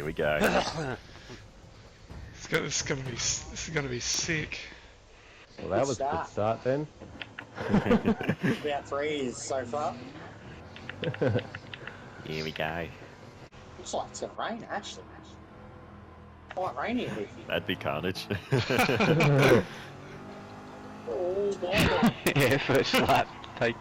Here we go. This is gonna be sick. Well, that was a good start then. About 3 so far. Here we go. Looks like it's gonna rain, actually. Quite rainy a bit. That'd be carnage. Oh, boy. Yeah, first lap. Take.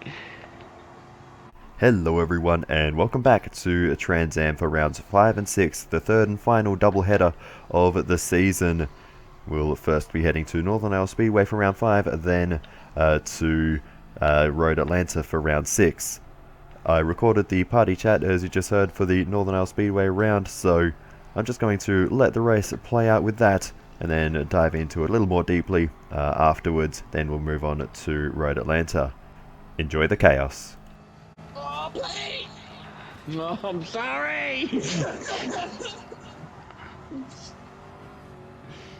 Hello everyone and welcome back to Trans Am for rounds 5 and 6, the third and final doubleheader of the season. We'll first be heading to Northern Isle Speedway for round 5, then to Road Atlanta for round 6. I recorded the party chat, as you just heard, for the Northern Isle Speedway round, so I'm just going to let the race play out with that and then dive into it a little more deeply afterwards. Then we'll move on to Road Atlanta. Enjoy the chaos. Oh, please! No, I'm sorry.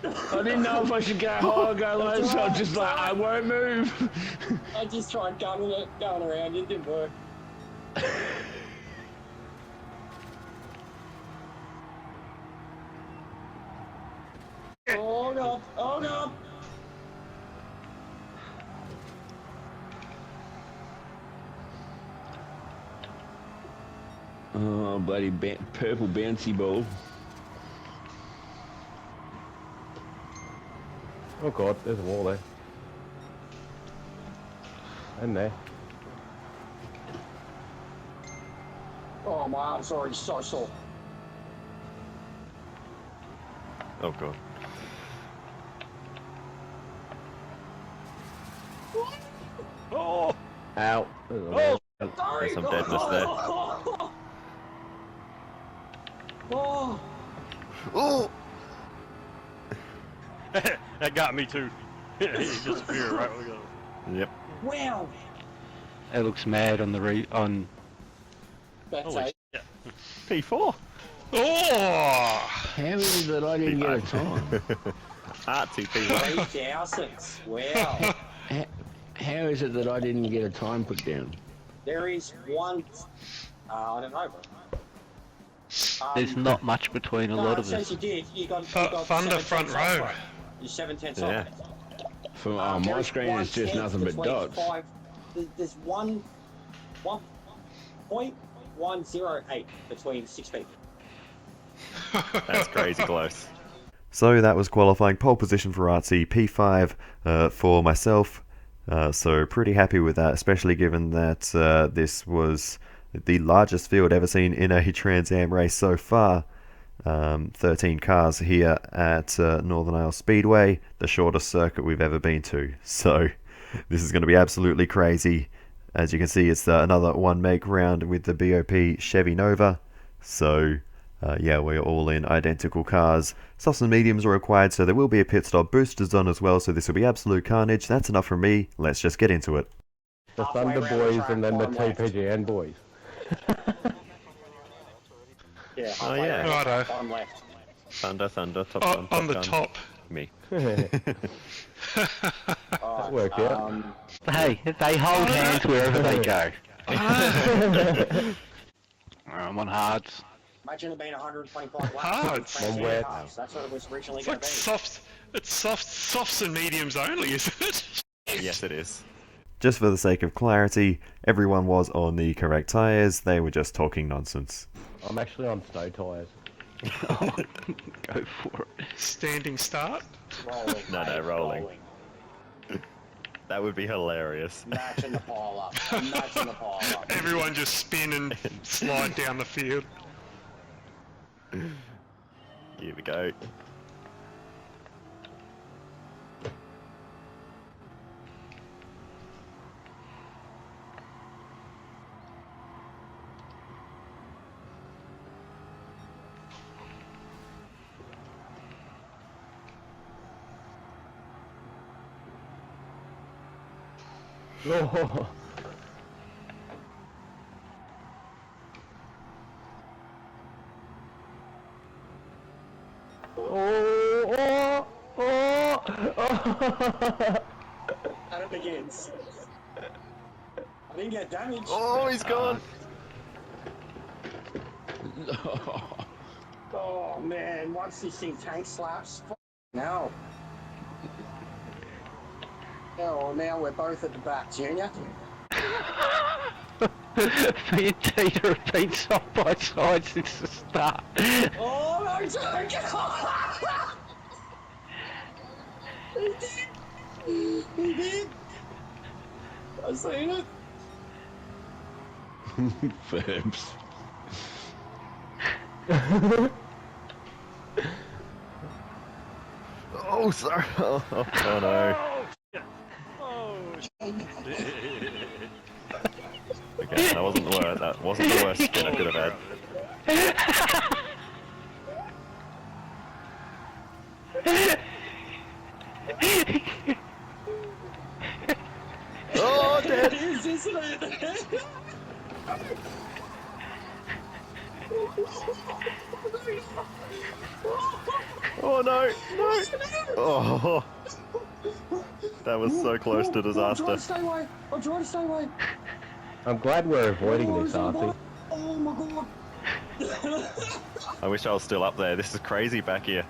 I didn't know if I should go high or go low, so I'm just like, I won't move. I just tried going around, it didn't work. Oh god, oh god! Oh, bloody purple bouncy ball. Oh god, there's a wall there. And there. Oh, my arm's already so sore. Oh god. Oh! Ow. There's a wall. Sorry! There's some deadness there. Oh! Oh! That got me too. He disappeared right where we go. Yep. Wow! It looks mad on the That's Holy it. shit. P4. Oh! How is it that I didn't get a time? Artsy P1. 3,000. Wow. How is it that I didn't get a time put down? There is one. I don't know. There's not much between a No, lot it of says us. you did. You got Thunder 7 front tenths row. off. You're 7 tenths Yeah. off. For my screen is just nothing but dots. There's 1.108 between 6 people. That's crazy close. So that was qualifying pole position for Artsy, P5 for myself. So pretty happy with that, especially given that this was the largest field ever seen in a Trans Am race so far. 13 cars here at Northern Isle Speedway, the shortest circuit we've ever been to. So this is going to be absolutely crazy. As you can see, it's another one make round with the BOP Chevy Nova. So yeah, we're all in identical cars. Softs and mediums are required, so there will be a pit stop. Boosters on as well, so this will be absolute carnage. That's enough from me. Let's just get into it. The Halfway Thunder around the boys track, and then the bottom left. TPGN boys. Yeah, Oh, halfway yeah. around the track, Righto. bottom left. Thunder, top Oh, gun, top on the gun. top. Me. Alright, worked out. Hey, they hold hands wherever they go. I'm on hards. Imagine it being 125 laps. Hard. Trans One wet. cars. That's what it was originally It's going like to be. softs and mediums only, isn't it? Yes, it is. Just for the sake of clarity, everyone was on the correct tyres. They were just talking nonsense. I'm actually on snow tyres. Oh, go for it. Standing start. Rolling. No, mate, rolling. That would be hilarious. Matching the pile up. Matching the pile up. Everyone just spin and slide down the field. Here we go. Oh, oh, oh, oh. And it begins. I didn't get damaged. Oh, he's gone. Oh, Oh man, once this thing tank slaps, no. Oh, now we're both at the back, Junior. Me and Tater have been side by side since the start. Oh no, don't He did! He did! I seen it! Verbs. Oh, sorry. Oh, no. Oh, Okay, that wasn't the worst. That wasn't the worst spin I could have had. Oh, dead! It is, isn't it? Oh no! No! Oh, that was so close to I'm trying disaster. to stay away. I'm trying to stay away. I'm glad we're avoiding Oh, this, is that a Archie. bite? Oh my god. I wish I was still up there. This is crazy back here.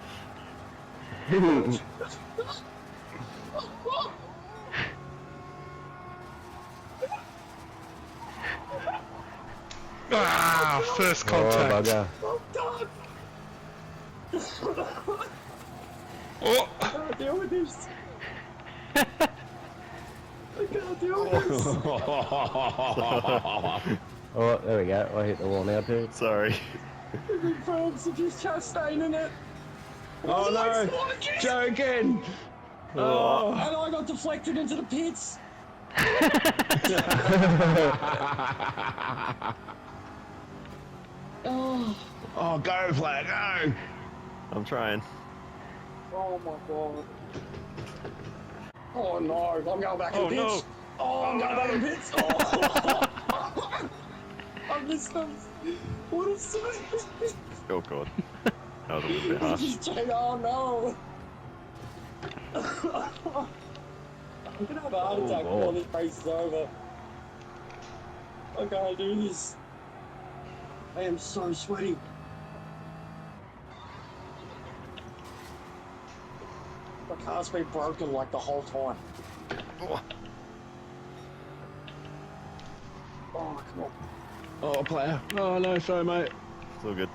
Ah, first Oh, contact. bugger. I'm done. Oh, I can't deal with this. I can't deal with this. Oh, there we go. I hit the wall now too. Sorry. The big frogs are just chastaining it. Oh no! Joe again! Oh. And I got deflected into the pits. Oh, Oh, go, player, go! I'm trying. oh my god. Oh no, I'm going back in Oh, the no. pits. Oh, I'm going back in the pits. Oh. I missed them. What a save. Oh god. That was a little bit harsh. Oh no. I'm gonna have a heart attack Oh, before Lord. this race is over. I can't do this. I am so sweaty. My car's been broken like the whole time. Oh. Oh, come on. Oh, player. Oh no, sorry, mate. It's all good.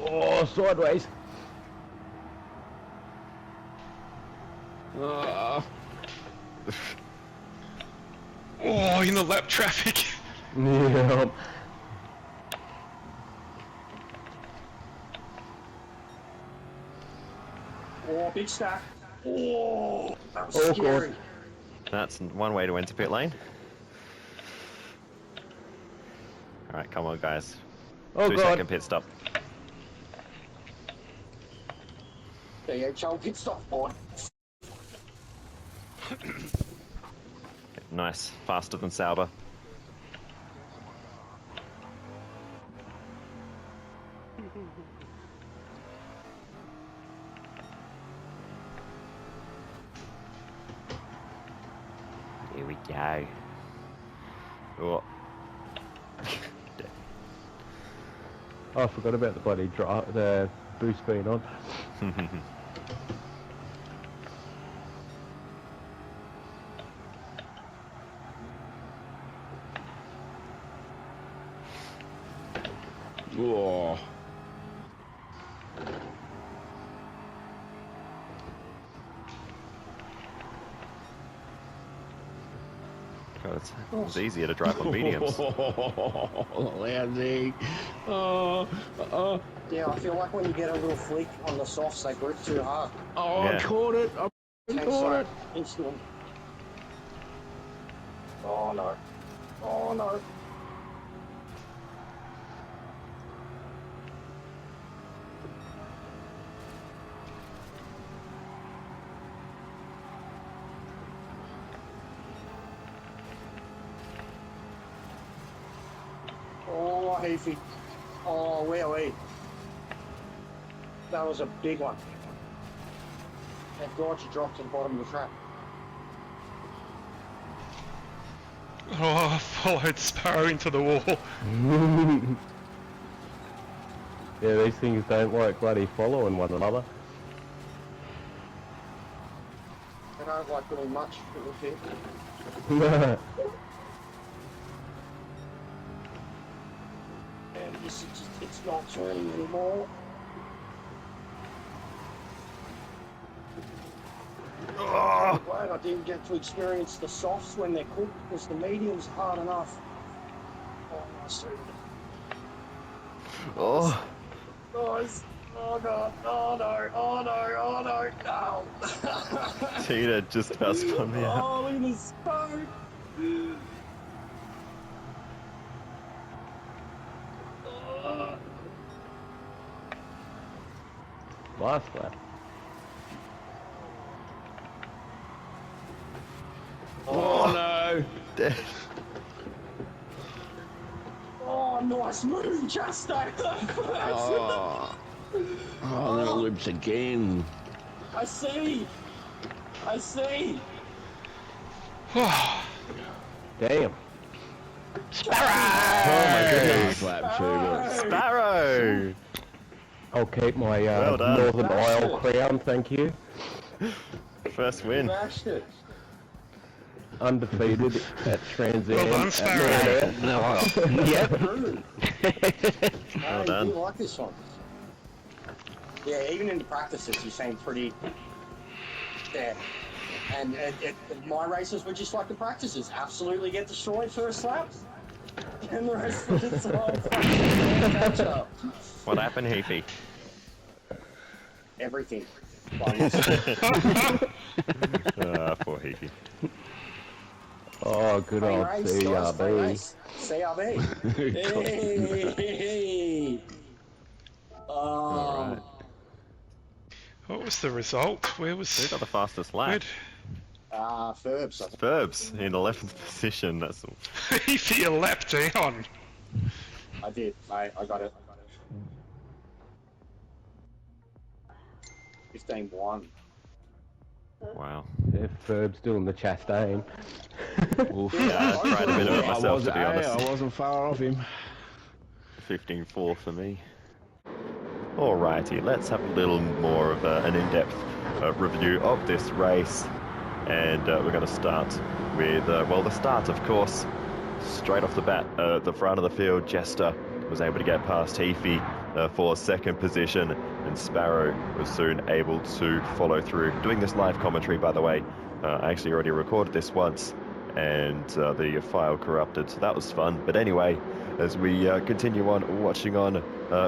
Oh, sideways. Oh. oh, in the lap traffic. Yeah. Oh, big stack. Oh, that was Oh, scary. God. That's one way to enter pit lane. Alright, come on guys. Oh, 2-second God. pit stop. DHL pit stop, boy. Nice. Faster than Sauber. Here we go. Oh. Oh, I forgot about the bloody the boost being on. Oh. God, it's easier to drive on mediums. Lousy. Oh. Oh. Yeah, I feel like when you get a little flick on the softs, they grip too hard. Oh, Yeah. I caught it. I caught it. Instantly. Oh no. Oh no. Oh, Heafy. Oh, where we? That was a big one. Thank God you dropped to the bottom of the track. Oh, I followed Sparrow into the wall. Yeah, these things don't like bloody following one another. I don't like doing much with it. And this is just, it's not turning anymore. I'm glad I didn't get to experience the softs when they're cooked because the medium's hard enough. Oh, I see. Oh, Guys, oh god, oh no, oh no, oh no, no! Tina just about spun me out. Oh, look at this smoke! Last lap. Oh no! Oh, nice move, Justo! Oh, no loops again. I see! I see! Damn. Nice lap, too. Sparrow! I'll keep my Well done. Northern Isle crown, thank you. First win. Smashed it! Undefeated at Trans Well done, Am. Sparrow. Yep. True. Well I done. do like this one. Yeah, even in the practices, you seem pretty. Yeah. And my races were just like the practices. Absolutely get destroyed first lap. And the rest of the time, catch up. What happened, Heafy? Everything. Poor Heafy. Oh, good old Race, guys, free CRB. race. CRB. Hey. Alright. What was the result? Where Who was... got the fastest lap? Ferbs. I think. Ferbs in 11th position. That's all. If you lap down. I did. I got it. 15-1. Wow. If Ferb's doing the Chastain. Yeah, I tried a bit of it myself, to be honest. I wasn't far off him. 15-4 for me. Alrighty, let's have a little more of an in-depth review of this race. And we're going to start with, well, the start, of course. Straight off the bat, the front of the field, Jester was able to get past Heafy for second position, and Sparrow was soon able to follow through. Doing this live commentary, by the way, I actually already recorded this once, and the file corrupted, so that was fun. But anyway, as we continue on watching on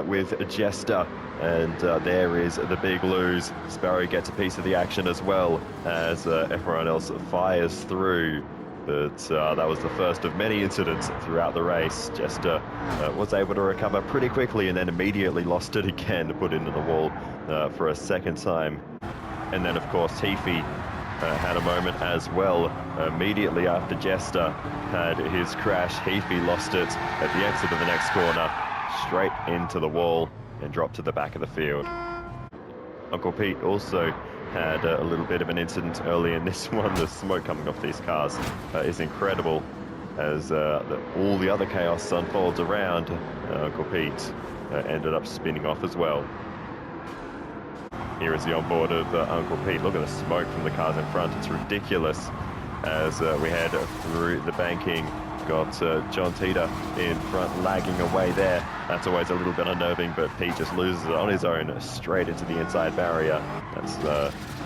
with Jester, and there is the big lose. Sparrow gets a piece of the action as well as everyone else fires through. But that was the first of many incidents throughout the race. Jester was able to recover pretty quickly and then immediately lost it again to put into the wall for a second time. And then, of course, Heafy had a moment as well. Immediately after Jester had his crash, Heafy lost it at the exit of the next corner, straight into the wall and dropped to the back of the field. Uncle Pete also had a little bit of an incident early in this one. The smoke coming off these cars is incredible as all the other chaos unfolds around. Uncle Pete ended up spinning off as well. Here is the onboard of Uncle Pete. Look at the smoke from the cars in front. It's ridiculous as we head through the banking. Got John Teeter in front, lagging away there. That's always a little bit unnerving, but Pete just loses it on his own straight into the inside barrier. That's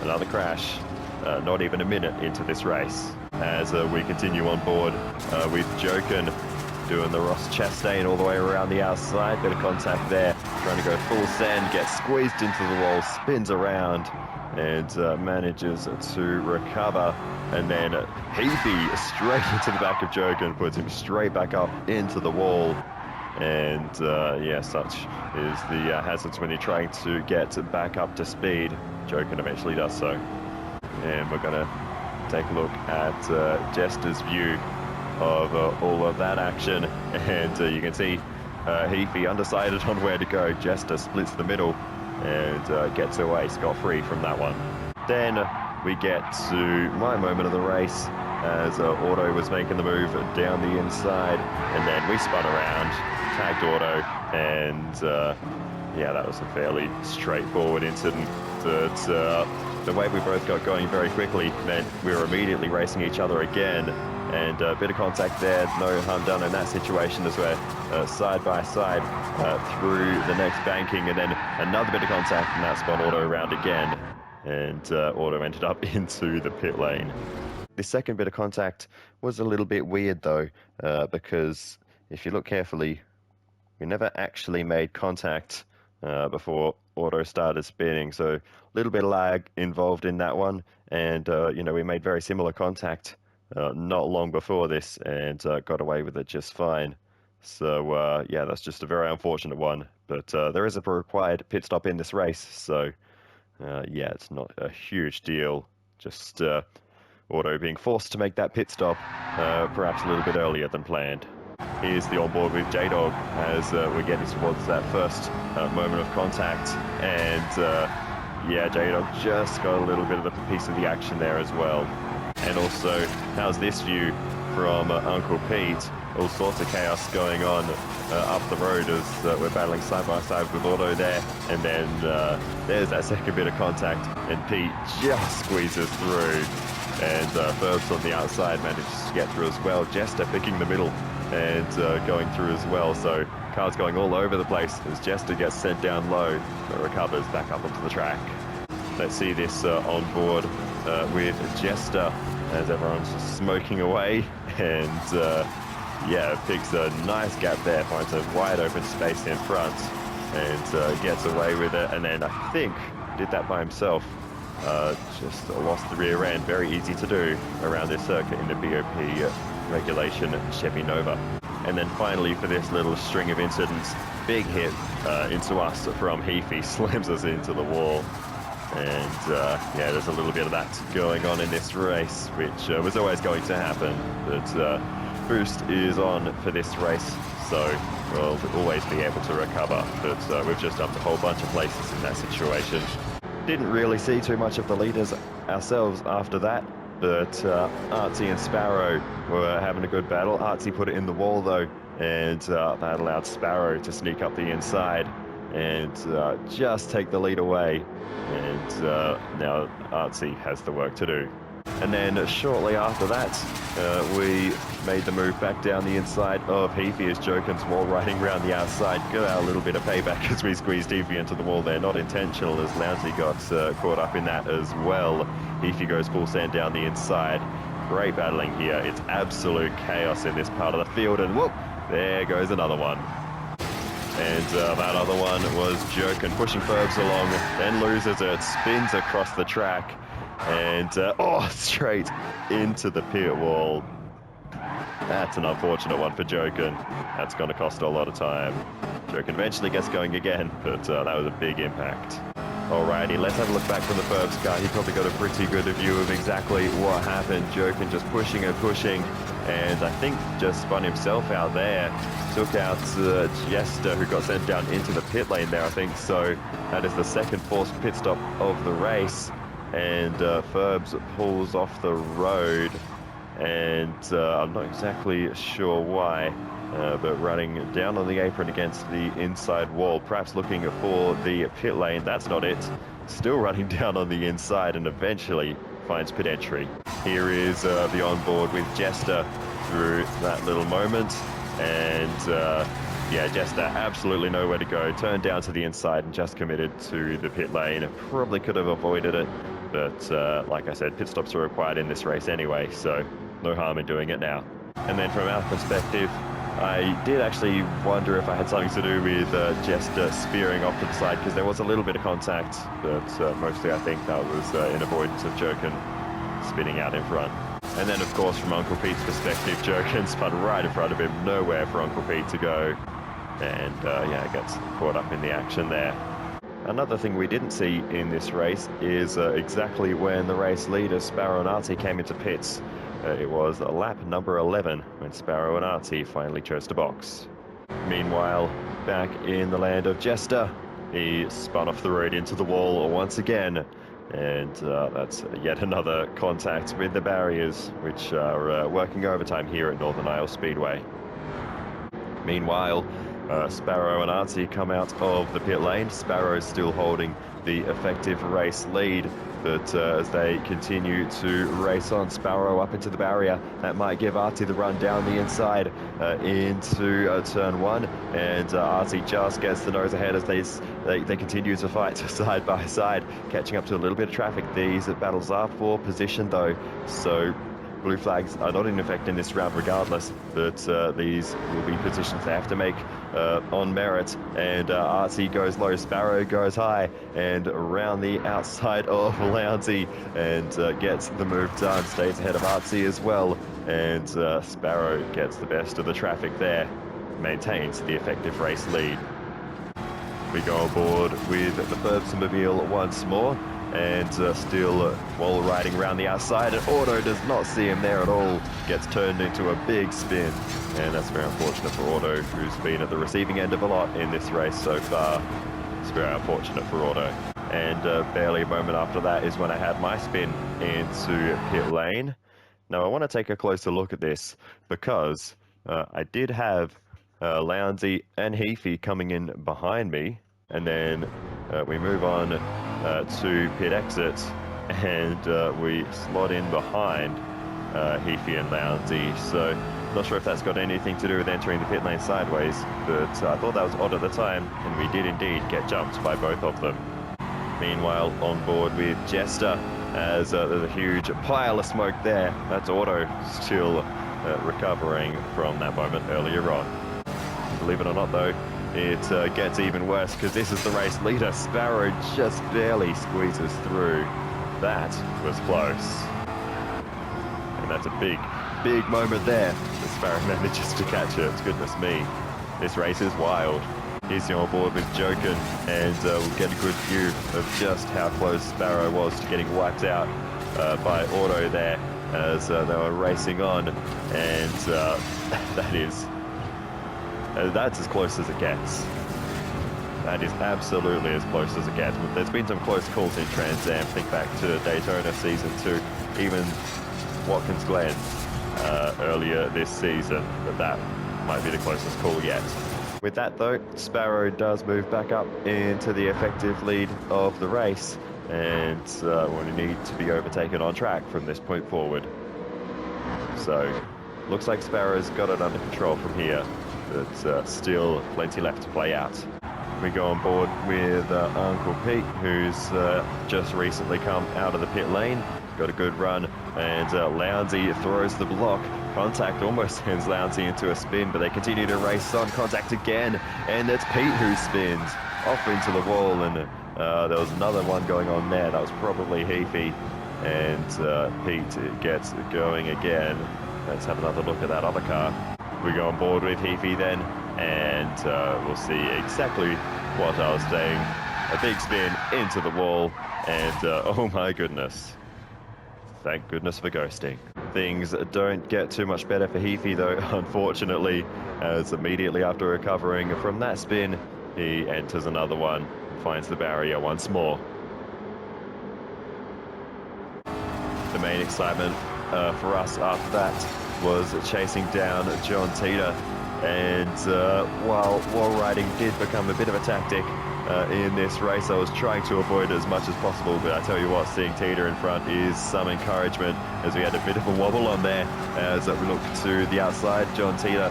another crash, not even a minute into this race. As we continue on board with Joken doing the Ross Chastain all the way around the outside. Bit of contact there, trying to go full send, gets squeezed into the wall, spins around, and manages to recover. And then Heafy straight into the back of Joken, puts him straight back up into the wall. And yeah, such is the hazards when you're trying to get back up to speed. Joken eventually does so. And we're going to take a look at Jester's view of all of that action. And you can see Heafy undecided on where to go. Jester splits the middle and gets away scot-free from that one. Then we get to my moment of the race as Auto was making the move down the inside, and then we spun around, tagged Auto, and yeah, that was a fairly straightforward incident. But the way we both got going very quickly meant we were immediately racing each other again, and a bit of contact there, no harm done in that situation as we're side by side through the next banking, and then another bit of contact, and that spun Auto around again, and Auto ended up into the pit lane. The second bit of contact was a little bit weird though, because if you look carefully, we never actually made contact before Auto started spinning, so a little bit of lag involved in that one, and you know, we made very similar contact not long before this, and got away with it just fine. So yeah, that's just a very unfortunate one, but there is a required pit stop in this race, so yeah, it's not a huge deal, just Auto being forced to make that pit stop perhaps a little bit earlier than planned. Here's the onboard with J-Dog as we're getting towards that first moment of contact, and yeah, J-Dog just got a little bit of a piece of the action there as well. And also, how's this view from Uncle Pete? All sorts of chaos going on up the road as we're battling side by side with Auto there, and then there's that second bit of contact, and Pete just squeezes through, and Ferbs on the outside manages to get through as well. Jester picking the middle and going through as well, so cars going all over the place as Jester gets sent down low but recovers back up onto the track. Let's see this on board with Jester as everyone's smoking away, and yeah, picks a nice gap there, finds a wide open space in front, and gets away with it, and then I think did that by himself. Just lost the rear end, very easy to do around this circuit in the BOP regulation Chevy Nova. And then finally, for this little string of incidents, big hit into us from Heafy, slams us into the wall. And yeah, there's a little bit of that going on in this race, which was always going to happen. But boost is on for this race, so we'll always be able to recover. But we've just jumped a whole bunch of places in that situation. Didn't really see too much of the leaders ourselves after that, but Artsy and Sparrow were having a good battle. Artsy put it in the wall though, and that allowed Sparrow to sneak up the inside and just take the lead away. And now Artsy has the work to do. And then shortly after that, we made the move back down the inside of Heafy as Jokin's wall riding around the outside. Got out a little bit of payback as we squeezed Heafy into the wall there. Not intentional, as Lounsey got caught up in that as well. Heafy goes full send down the inside. Great battling here. It's absolute chaos in this part of the field, and whoop, there goes another one. And that other one was Jokin pushing Ferbs along, then loses it, spins across the track, and oh, straight into the pit wall. That's an unfortunate one for Jokin. That's going to cost a lot of time. Jokin eventually gets going again, but that was a big impact. Alrighty, let's have a look back from the Ferbs car. He probably got a pretty good view of exactly what happened. Jokin just pushing and pushing, and I think just spun himself out there. Took out Jester, who got sent down into the pit lane there, I think. So that is the second forced pit stop of the race. And Ferbs pulls off the road, and I'm not exactly sure why, but running down on the apron against the inside wall, perhaps looking for the pit lane. That's not it. Still running down on the inside, and eventually finds pit entry. Here is the onboard with Jester through that little moment, and yeah, Jester absolutely nowhere to go. Turned down to the inside and just committed to the pit lane. Probably could have avoided it, but like I said, pit stops are required in this race anyway, so no harm in doing it now. And then from our perspective, I did actually wonder if I had something to do with Jester spearing off to the side, because there was a little bit of contact, but mostly I think that was in avoidance of Jokin spinning out in front. And then, of course, from Uncle Pete's perspective, Jokin spun right in front of him, nowhere for Uncle Pete to go, and yeah, gets caught up in the action there. Another thing we didn't see in this race is exactly when the race leaders, Sparrow and Artsy, came into pits. It was lap number 11 when Sparrow and Artsy finally chose to box. Meanwhile, back in the land of Jester, he spun off the road into the wall once again, And that's yet another contact with the barriers, which are working overtime here at Northern Isle Speedway. Meanwhile, Sparrow and Artsy come out of the pit lane. Sparrow still holding the effective race lead, but as they continue to race on, Sparrow up into the barrier. That might give Artsy the run down the inside into turn one, and Artsy just gets the nose ahead as they continue to fight side by side, catching up to a little bit of traffic. These battles are for position though, so blue flags are not in effect in this round regardless, but these will be positions they have to make on merit. And Artsy goes low, Sparrow goes high, and around the outside of Lounsey, and gets the move done, stays ahead of Artsy as well, and Sparrow gets the best of the traffic there, maintains the effective race lead. We go aboard with the Burbs-mobile once more, and still wall riding around the outside, and Auto does not see him there at all, gets turned into a big spin, and that's very unfortunate for Auto, who's been at the receiving end of a lot in this race so far. It's very unfortunate for Auto. And barely a moment after that is when I had my spin into pit lane. Now I want to take a closer look at this, because I did have Lounsey and Heafy coming in behind me, and then we move on to pit exit, and we slot in behind Heafy and Lounsey. So not sure if that's got anything to do with entering the pit lane sideways, but I thought that was odd at the time, and we did indeed get jumped by both of them. Meanwhile, on board with Jester, as there's a huge pile of smoke there. That's Auto still recovering from that moment earlier on. Believe it or not though, it gets even worse, because this is the race leader. Sparrow just barely squeezes through. That was close. And that's a big moment there. The Sparrow manages to catch it. Goodness me. This race is wild. He's on board with Joken, and we'll get a good view of just how close Sparrow was to getting wiped out by Auto there as they were racing on. And that's as close as it gets. That is absolutely as close as it gets. There's been some close calls in Trans Am. Think back to Daytona Season 2, even Watkins Glen earlier this season, but that might be the closest call yet. With that though, Sparrow does move back up into the effective lead of the race, and will need to be overtaken on track from this point forward. So, looks like Sparrow's got it under control from here, but still plenty left to play out. We go on board with Uncle Pete, who's just recently come out of the pit lane, got a good run, and Lounsey throws the block. Contact almost sends Lounsey into a spin, but they continue to race on. Contact again, and it's Pete who spins off into the wall, and there was another one going on there. That was probably Heafy, and Pete gets going again. Let's have another look at that other car. We go on board with Heafy then, and we'll see exactly what I was saying. A big spin into the wall, and oh my goodness. Thank goodness for ghosting. Things don't get too much better for Heafy though, unfortunately, as immediately after recovering from that spin, he enters another one, finds the barrier once more. The main excitement for us after that was chasing down John Teeter, and while wall riding did become a bit of a tactic in this race, I was trying to avoid it as much as possible, but I tell you what, seeing Teeter in front is some encouragement, as we had a bit of a wobble on there as we look to the outside. John Teeter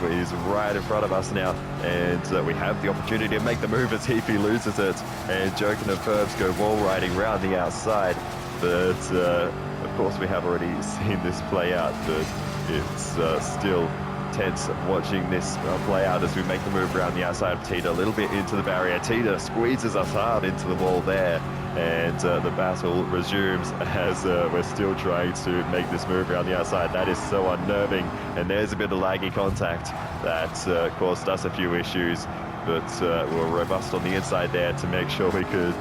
is right in front of us now, and we have the opportunity to make the move as Heafy loses it, and Joken and Furbs go wall riding round the outside, but of course we have already seen this play out, but it's still tense watching this play out as we make the move around the outside of Teeter, a little bit into the barrier. Teeter squeezes us hard into the wall there, and the battle resumes as we're still trying to make this move around the outside. That is so unnerving, and there's a bit of laggy contact that caused us a few issues, but we were robust on the inside there to make sure we could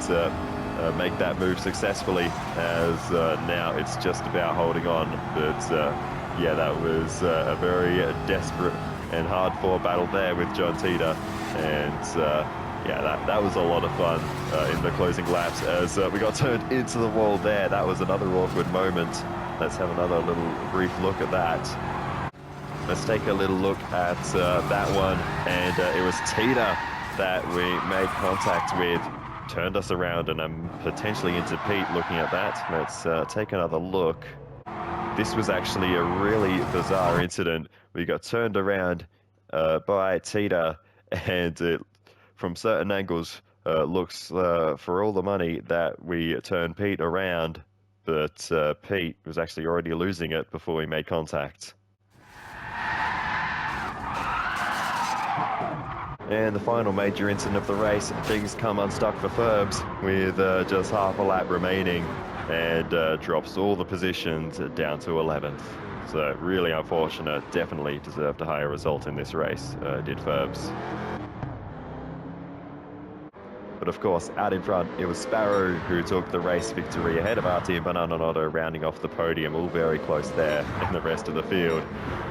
make that move successfully, as now it's just about holding on, but yeah, that was a very desperate and hard-fought battle there with John Teeter, and Yeah, that was a lot of fun in the closing laps as we got turned into the wall there. That was another awkward moment. Let's have another little brief look at that. Let's take a little look at that one, and it was Tita that we made contact with, turned us around, and I'm potentially into Pete looking at that. Let's take another look. This was actually a really bizarre incident. We got turned around by Tita, and it, from certain angles, looks for all the money that we turned Pete around, but Pete was actually already losing it before we made contact. And the final major incident of the race, things come unstuck for Ferbs with just half a lap remaining, and drops all the positions down to 11th. So really unfortunate, definitely deserved a higher result in this race, did Ferbs. But of course, out in front, it was Sparrow who took the race victory ahead of RT and Banana Notto, rounding off the podium, all very close there, and the rest of the field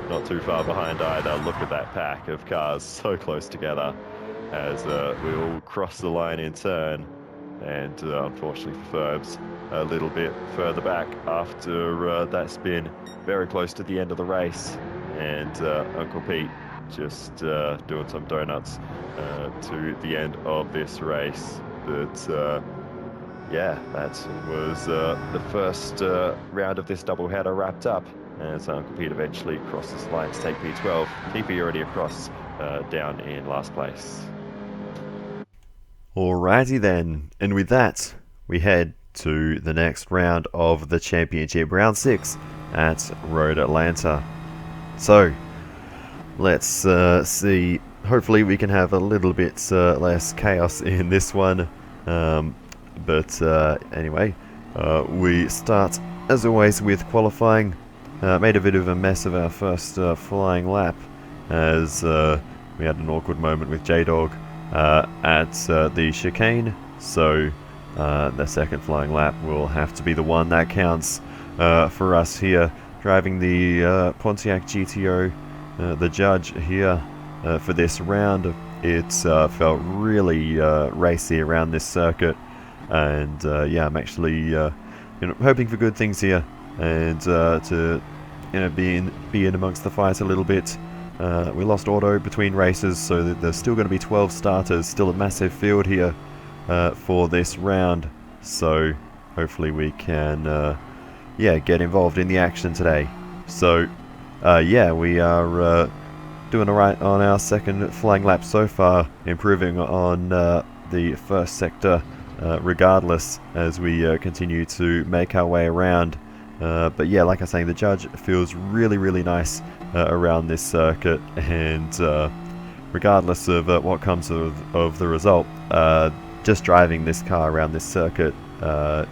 not too far behind either. Look at that pack of cars so close together as we all cross the line in turn, and unfortunately for Ferbs, a little bit further back after that spin, very close to the end of the race, and Uncle Pete just doing some donuts to the end of this race. But yeah, that was the first round of this doubleheader wrapped up, as Uncle Pete eventually crosses the line to take P12. TP already across, down in last place. Alrighty then, and with that, we head to the next round of the championship, round 6 at Road Atlanta. So, let's see. Hopefully we can have a little bit less chaos in this one. But anyway, we start as always with qualifying. Made a bit of a mess of our first flying lap, as we had an awkward moment with J-Dog at the chicane. So the second flying lap will have to be the one that counts for us here, driving the Pontiac GTO. The judge here for this round, it felt really racy around this circuit, and yeah, I'm actually hoping for good things here, and to be in amongst the fight a little bit. We lost auto between races, so that there's still going to be 12 starters, still a massive field here for this round, so hopefully we can yeah, get involved in the action today. So yeah, we are doing alright on our second flying lap so far, improving on the first sector regardless, as we continue to make our way around. But yeah, like I was saying, the judge feels really nice around this circuit, and regardless of what comes of the result, just driving this car around this circuit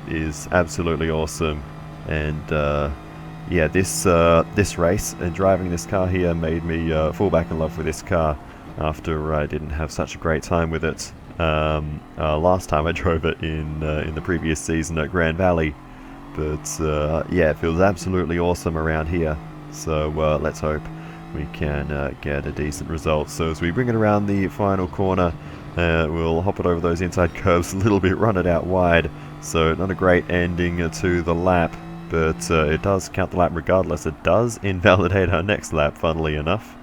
is absolutely awesome. And yeah, this race and driving this car here made me fall back in love with this car after I didn't have such a great time with it last time I drove it in the previous season at Grand Valley. But yeah, it feels absolutely awesome around here. So let's hope we can get a decent result. So as we bring it around the final corner, we'll hop it over those inside curves a little bit, run it out wide. So not a great ending to the lap, but it does count the lap regardless. It does invalidate our next lap, funnily enough.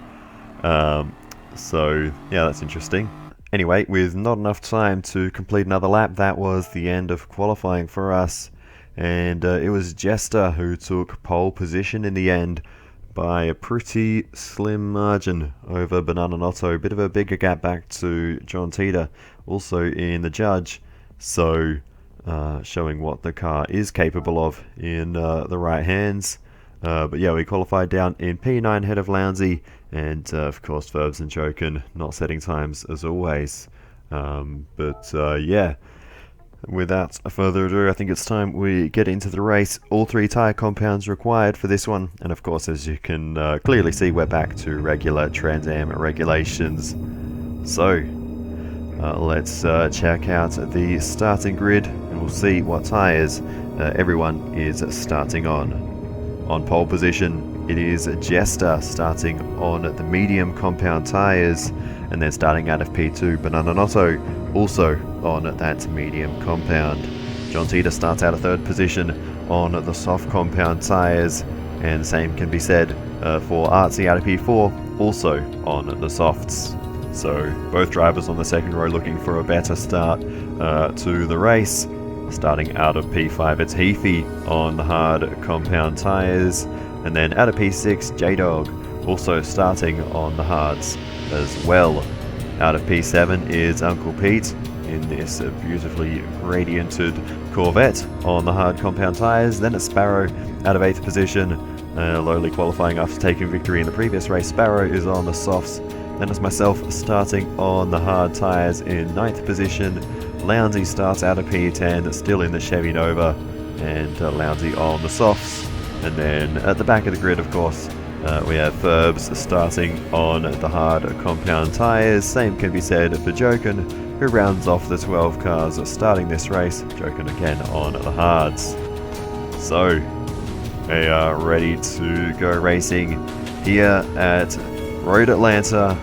So yeah, that's interesting. Anyway, with not enough time to complete another lap, that was the end of qualifying for us. And it was Jester who took pole position in the end by a pretty slim margin over Banana Notto. A bit of a bigger gap back to John Tita, also in the judge. So showing what the car is capable of in the right hands. But yeah, we qualified down in P9 ahead of Lounsey, and of course Ferbs and Joken not setting times as always. But yeah, without further ado, I think it's time we get into the race. All 3 tyre compounds required for this one, and of course, as you can clearly see, we're back to regular Trans Am regulations. So let's check out the starting grid, and we'll see what tyres everyone is starting on. On pole position, it is Jester starting on the medium compound tyres, and and then starting out of P2, Bananotto also on that medium compound. John Teeter starts out of 3rd position on the soft compound tyres, and the same can be said for Artsy out of P4, also on the softs. So both drivers on the second row looking for a better start to the race. Starting out of P5, it's Heafy on the hard compound tyres, and then out of P6, J-Dog also starting on the hards as well. Out of P7 is Uncle Pete in this beautifully gradiented Corvette on the hard compound tyres. Then it's Sparrow out of 8th position, lowly qualifying after taking victory in the previous race. Sparrow is on the softs. Then it's myself starting on the hard tyres in 9th position. Lounsey starts out of P10, still in the Chevy Nova, and Lounsey on the softs. And then at the back of the grid, of course, we have Ferbs starting on the hard compound tyres. Same can be said for Joken, who rounds off the 12 cars starting this race. Joken again on the hards. So, we are ready to go racing here at Road Atlanta.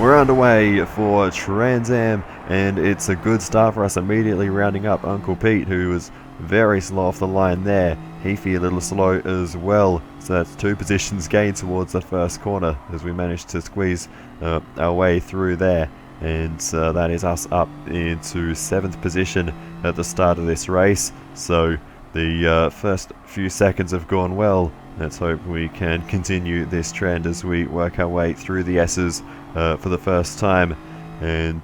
We're underway for Trans Am, and it's a good start for us, immediately rounding up Uncle Pete, who was very slow off the line there. Heafy a little slow as well, so that's 2 positions gained towards the first corner as we managed to squeeze our way through there. And that is us up into 7th position at the start of this race. So the first few seconds have gone well. Let's hope we can continue this trend as we work our way through the S's for the first time, and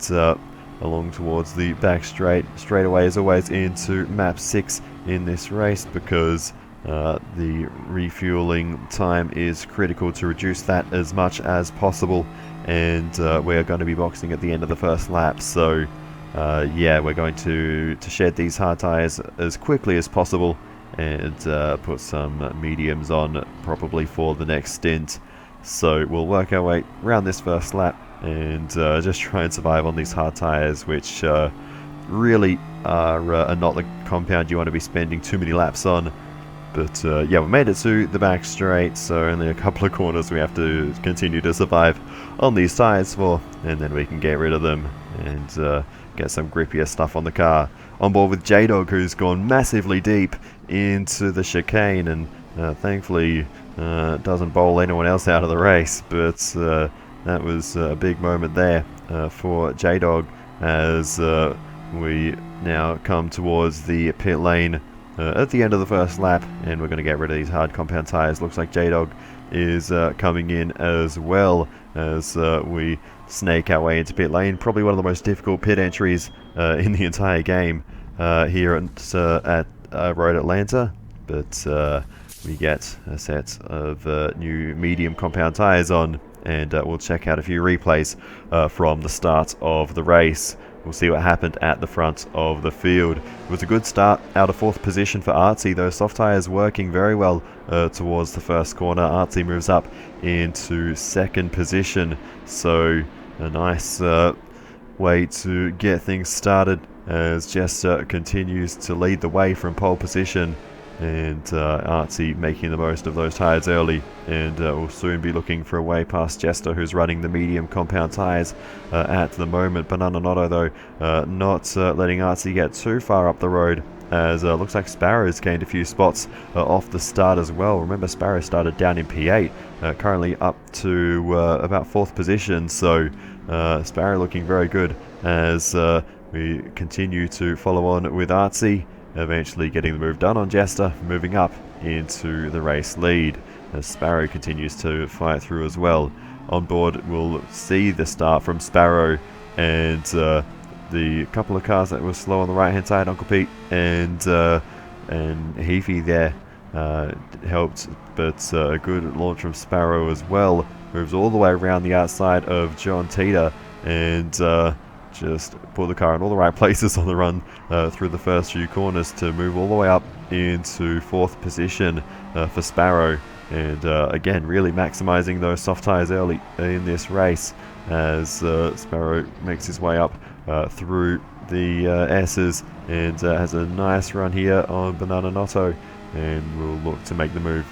along towards the back straight away as always into map 6 in this race, because the refueling time is critical to reduce that as much as possible, and we are going to be boxing at the end of the first lap. So yeah, we're going to shed these hard tyres as quickly as possible and put some mediums on probably for the next stint. So we'll work our way around this first lap and just try and survive on these hard tyres, which really are not the compound you want to be spending too many laps on. But yeah, we made it to the back straight, so only a couple of corners we have to continue to survive on these tyres for, and then we can get rid of them and get some grippier stuff on the car. On board with J-Dog, who's gone massively deep into the chicane, and thankfully doesn't bowl anyone else out of the race. But that was a big moment there for J-Dog as we now come towards the pit lane at the end of the first lap, and we're going to get rid of these hard compound tyres. Looks like J-Dog is coming in as well as we snake our way into pit lane. Probably one of the most difficult pit entries in the entire game here at Road Atlanta, but we get a set of new medium compound tyres on, and we'll check out a few replays from the start of the race. We'll see what happened at the front of the field. It was a good start out of 4th position for Artsy. Those soft tyres working very well towards the first corner. Artsy moves up into 2nd position, so a nice way to get things started as Jester continues to lead the way from pole position, and Artsy making the most of those tyres early, and will soon be looking for a way past Jester, who's running the medium compound tyres at the moment. Bananotto though not letting Artsy get too far up the road, as looks like Sparrow's gained a few spots off the start as well. Remember, Sparrow started down in P8, currently up to about 4th position, so Sparrow looking very good as we continue to follow on with Artsy, eventually getting the move done on Jester, moving up into the race lead as Sparrow continues to fight through as well. On board we'll see the start from Sparrow, and the couple of cars that were slow on the right hand side, Uncle Pete and Heafy there helped, but a good launch from Sparrow as well. Moves all the way around the outside of John Teeter and just put the car in all the right places on the run through the first few corners to move all the way up into 4th position for Sparrow. And again, really maximizing those soft tyres early in this race as Sparrow makes his way up through the S's and has a nice run here on Bananotto, and will look to make the move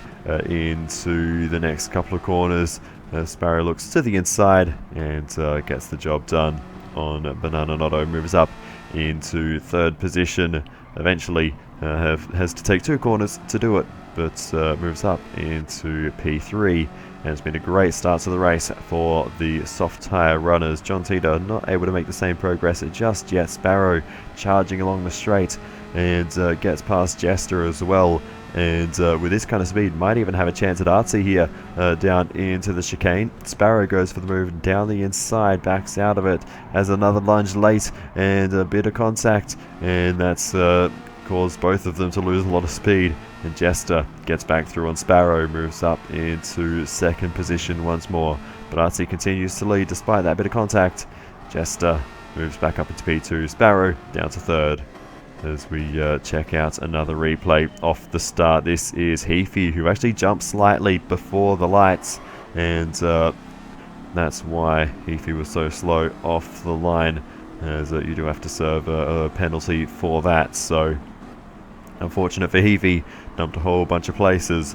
into the next couple of corners. Sparrow looks to the inside and gets the job done on Banana Notto. Moves up into third position. Eventually has to take 2 corners to do it, but moves up into P3. And it's been a great start to the race for the soft tyre runners. John Tita not able to make the same progress just yet. Sparrow charging along the straight and gets past Jester as well. And with this kind of speed, might even have a chance at Artsy here down into the chicane. Sparrow goes for the move down the inside, backs out of it, has another lunge late and a bit of contact, and that's caused both of them to lose a lot of speed. And Jester gets back through on Sparrow, moves up into second position once more. But Artsy continues to lead despite that bit of contact. Jester moves back up into P2, Sparrow down to third. As we check out another replay off the start, this is Heafy, who actually jumped slightly before the lights, and that's why Heafy was so slow off the line, as you do have to serve a penalty for that. So unfortunate for Heafy, dumped a whole bunch of places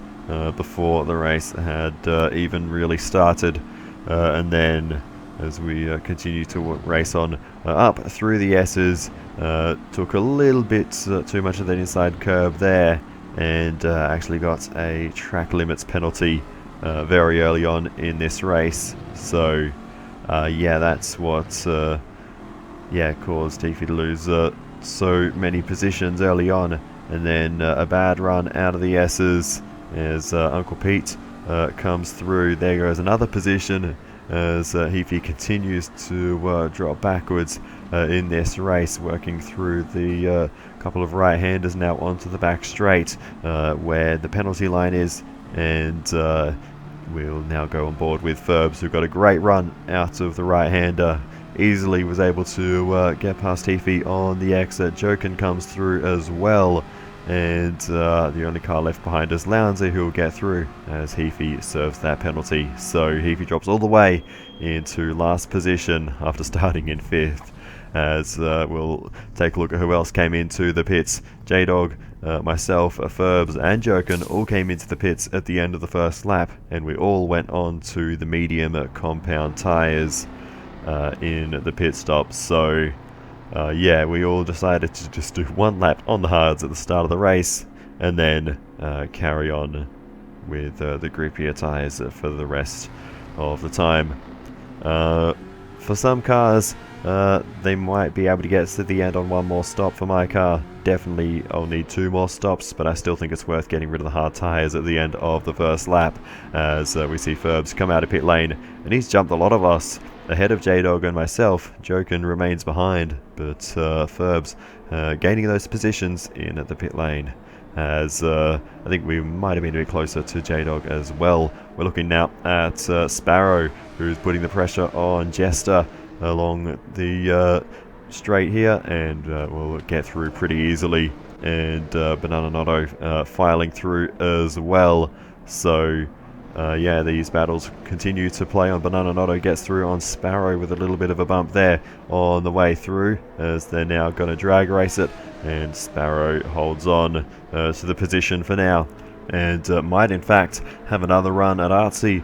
before the race had even really started, and then as we continue to race on up through the S's, took a little bit too much of that inside curb there, and actually got a track limits penalty very early on in this race. So yeah, that's what caused Heafy to lose so many positions early on, and then a bad run out of the S's as Uncle Pete comes through. There goes another position as Heafy continues to drop backwards in this race, working through the couple of right-handers now onto the back straight where the penalty line is, and we'll now go on board with Ferbs, who got a great run out of the right-hander. Easily was able to get past Heafy on the exit. Jokin comes through as well, and the only car left behind is Lownsley, who will get through as Heafy serves that penalty. So Heafy drops all the way into last position after starting in 5th. As we'll take a look at who else came into the pits. J-Dog, myself, Ferbs and Jokin all came into the pits at the end of the first lap, and we all went on to the medium compound tyres in the pit stop. So yeah, we all decided to just do 1 lap on the hards at the start of the race, and then carry on with the grippier tyres for the rest of the time. For some cars, they might be able to get to the end on 1 more stop. For my car, definitely I'll need 2 more stops, but I still think it's worth getting rid of the hard tyres at the end of the first lap, as we see Ferbs come out of pit lane, and he's jumped a lot of us ahead of J-Dog and myself. Jokin remains behind, but Ferbs gaining those positions in at the pit lane, as I think we might have been a bit closer to J-Dog as well. We're looking now at Sparrow, who's putting the pressure on Jester along the straight here, and we'll get through pretty easily, and Banana Notto filing through as well. So yeah, these battles continue to play on. Banana Notto gets through on Sparrow with a little bit of a bump there on the way through, as they're now going to drag race it, and Sparrow holds on to the position for now, and might in fact have another run at Artsy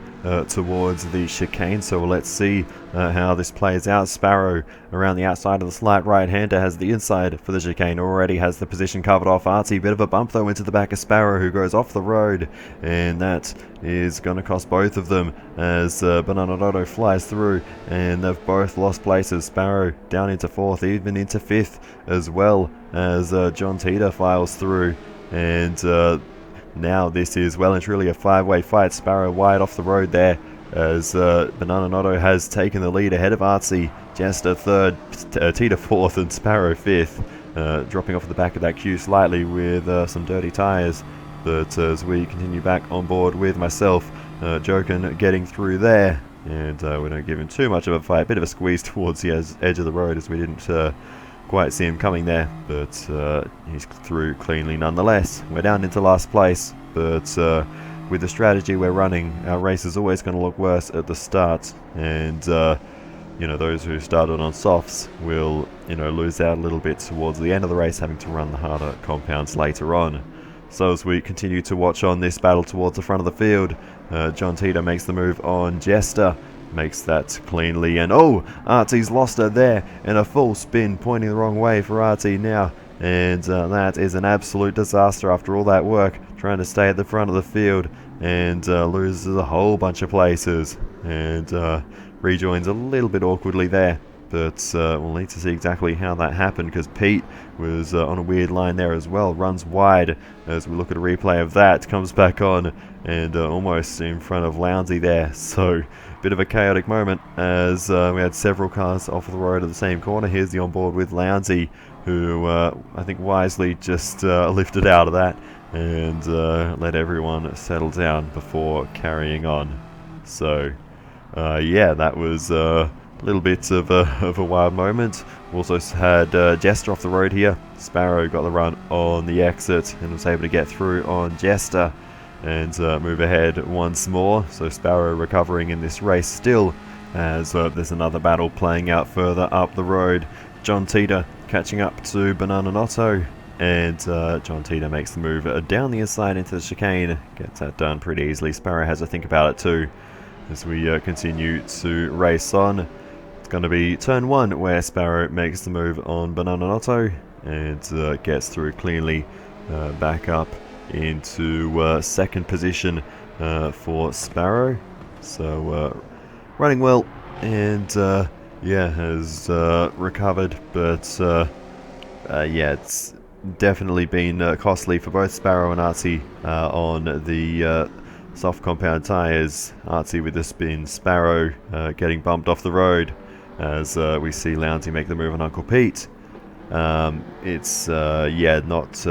towards the chicane. So let's see how this plays out. Sparrow around the outside of the slight right-hander has the inside for the chicane, already has the position covered off Artsy. Bit of a bump though into the back of Sparrow, who goes off the road, and that is going to cost both of them as Banana Notto flies through, and they've both lost places. Sparrow down into 4th, even into 5th as well, as John Tita files through, and now this is well and truly a 5-way fight. Sparrow wide off the road there, as Banana Notto has taken the lead ahead of Artsy. Jester 3rd, Tita 4th, and Sparrow 5th, dropping off the back of that queue slightly with some dirty tyres. But as we continue back on board with myself, Jokin getting through there, and we don't give him too much of a fight. Bit of a squeeze towards the edge of the road, as we didn't quite see him coming there, but he's through cleanly nonetheless. We're down into last place, but with the strategy we're running, our race is always going to look worse at the start, and you know, those who started on softs will, you know, lose out a little bit towards the end of the race, having to run the harder compounds later on. So as we continue to watch on this battle towards the front of the field, John Tito makes the move on Jester, makes that cleanly, and oh, Artie's lost her there in a full spin, pointing the wrong way for Artie now, and that is an absolute disaster after all that work, trying to stay at the front of the field, and loses a whole bunch of places, and rejoins a little bit awkwardly there. But we'll need to see exactly how that happened, because Pete was on a weird line there as well. Runs wide as we look at a replay of that. Comes back on and almost in front of Lounsey there. So bit of a chaotic moment as we had several cars off the road at the same corner. Here's the onboard with Lounsey, who I think wisely just lifted out of that and let everyone settle down before carrying on. So yeah, that was a little bit of a wild moment. We also had Jester off the road here. Sparrow got the run on the exit and was able to get through on Jester and move ahead once more. So Sparrow recovering in this race still, as there's another battle playing out further up the road. John Tito catching up to Bananotto, and John Tito makes the move down the inside into the chicane. Gets that done pretty easily. Sparrow has to think about it too as we continue to race on. It's going to be turn 1 where Sparrow makes the move on Bananotto and gets through cleanly back up into second position for Sparrow. So running well, and yeah, has recovered, but yeah, it's definitely been costly for both Sparrow and Artsy on the soft compound tyres. Artsy with the spin, Sparrow getting bumped off the road as we see Lounsey make the move on Uncle Pete. It's yeah, not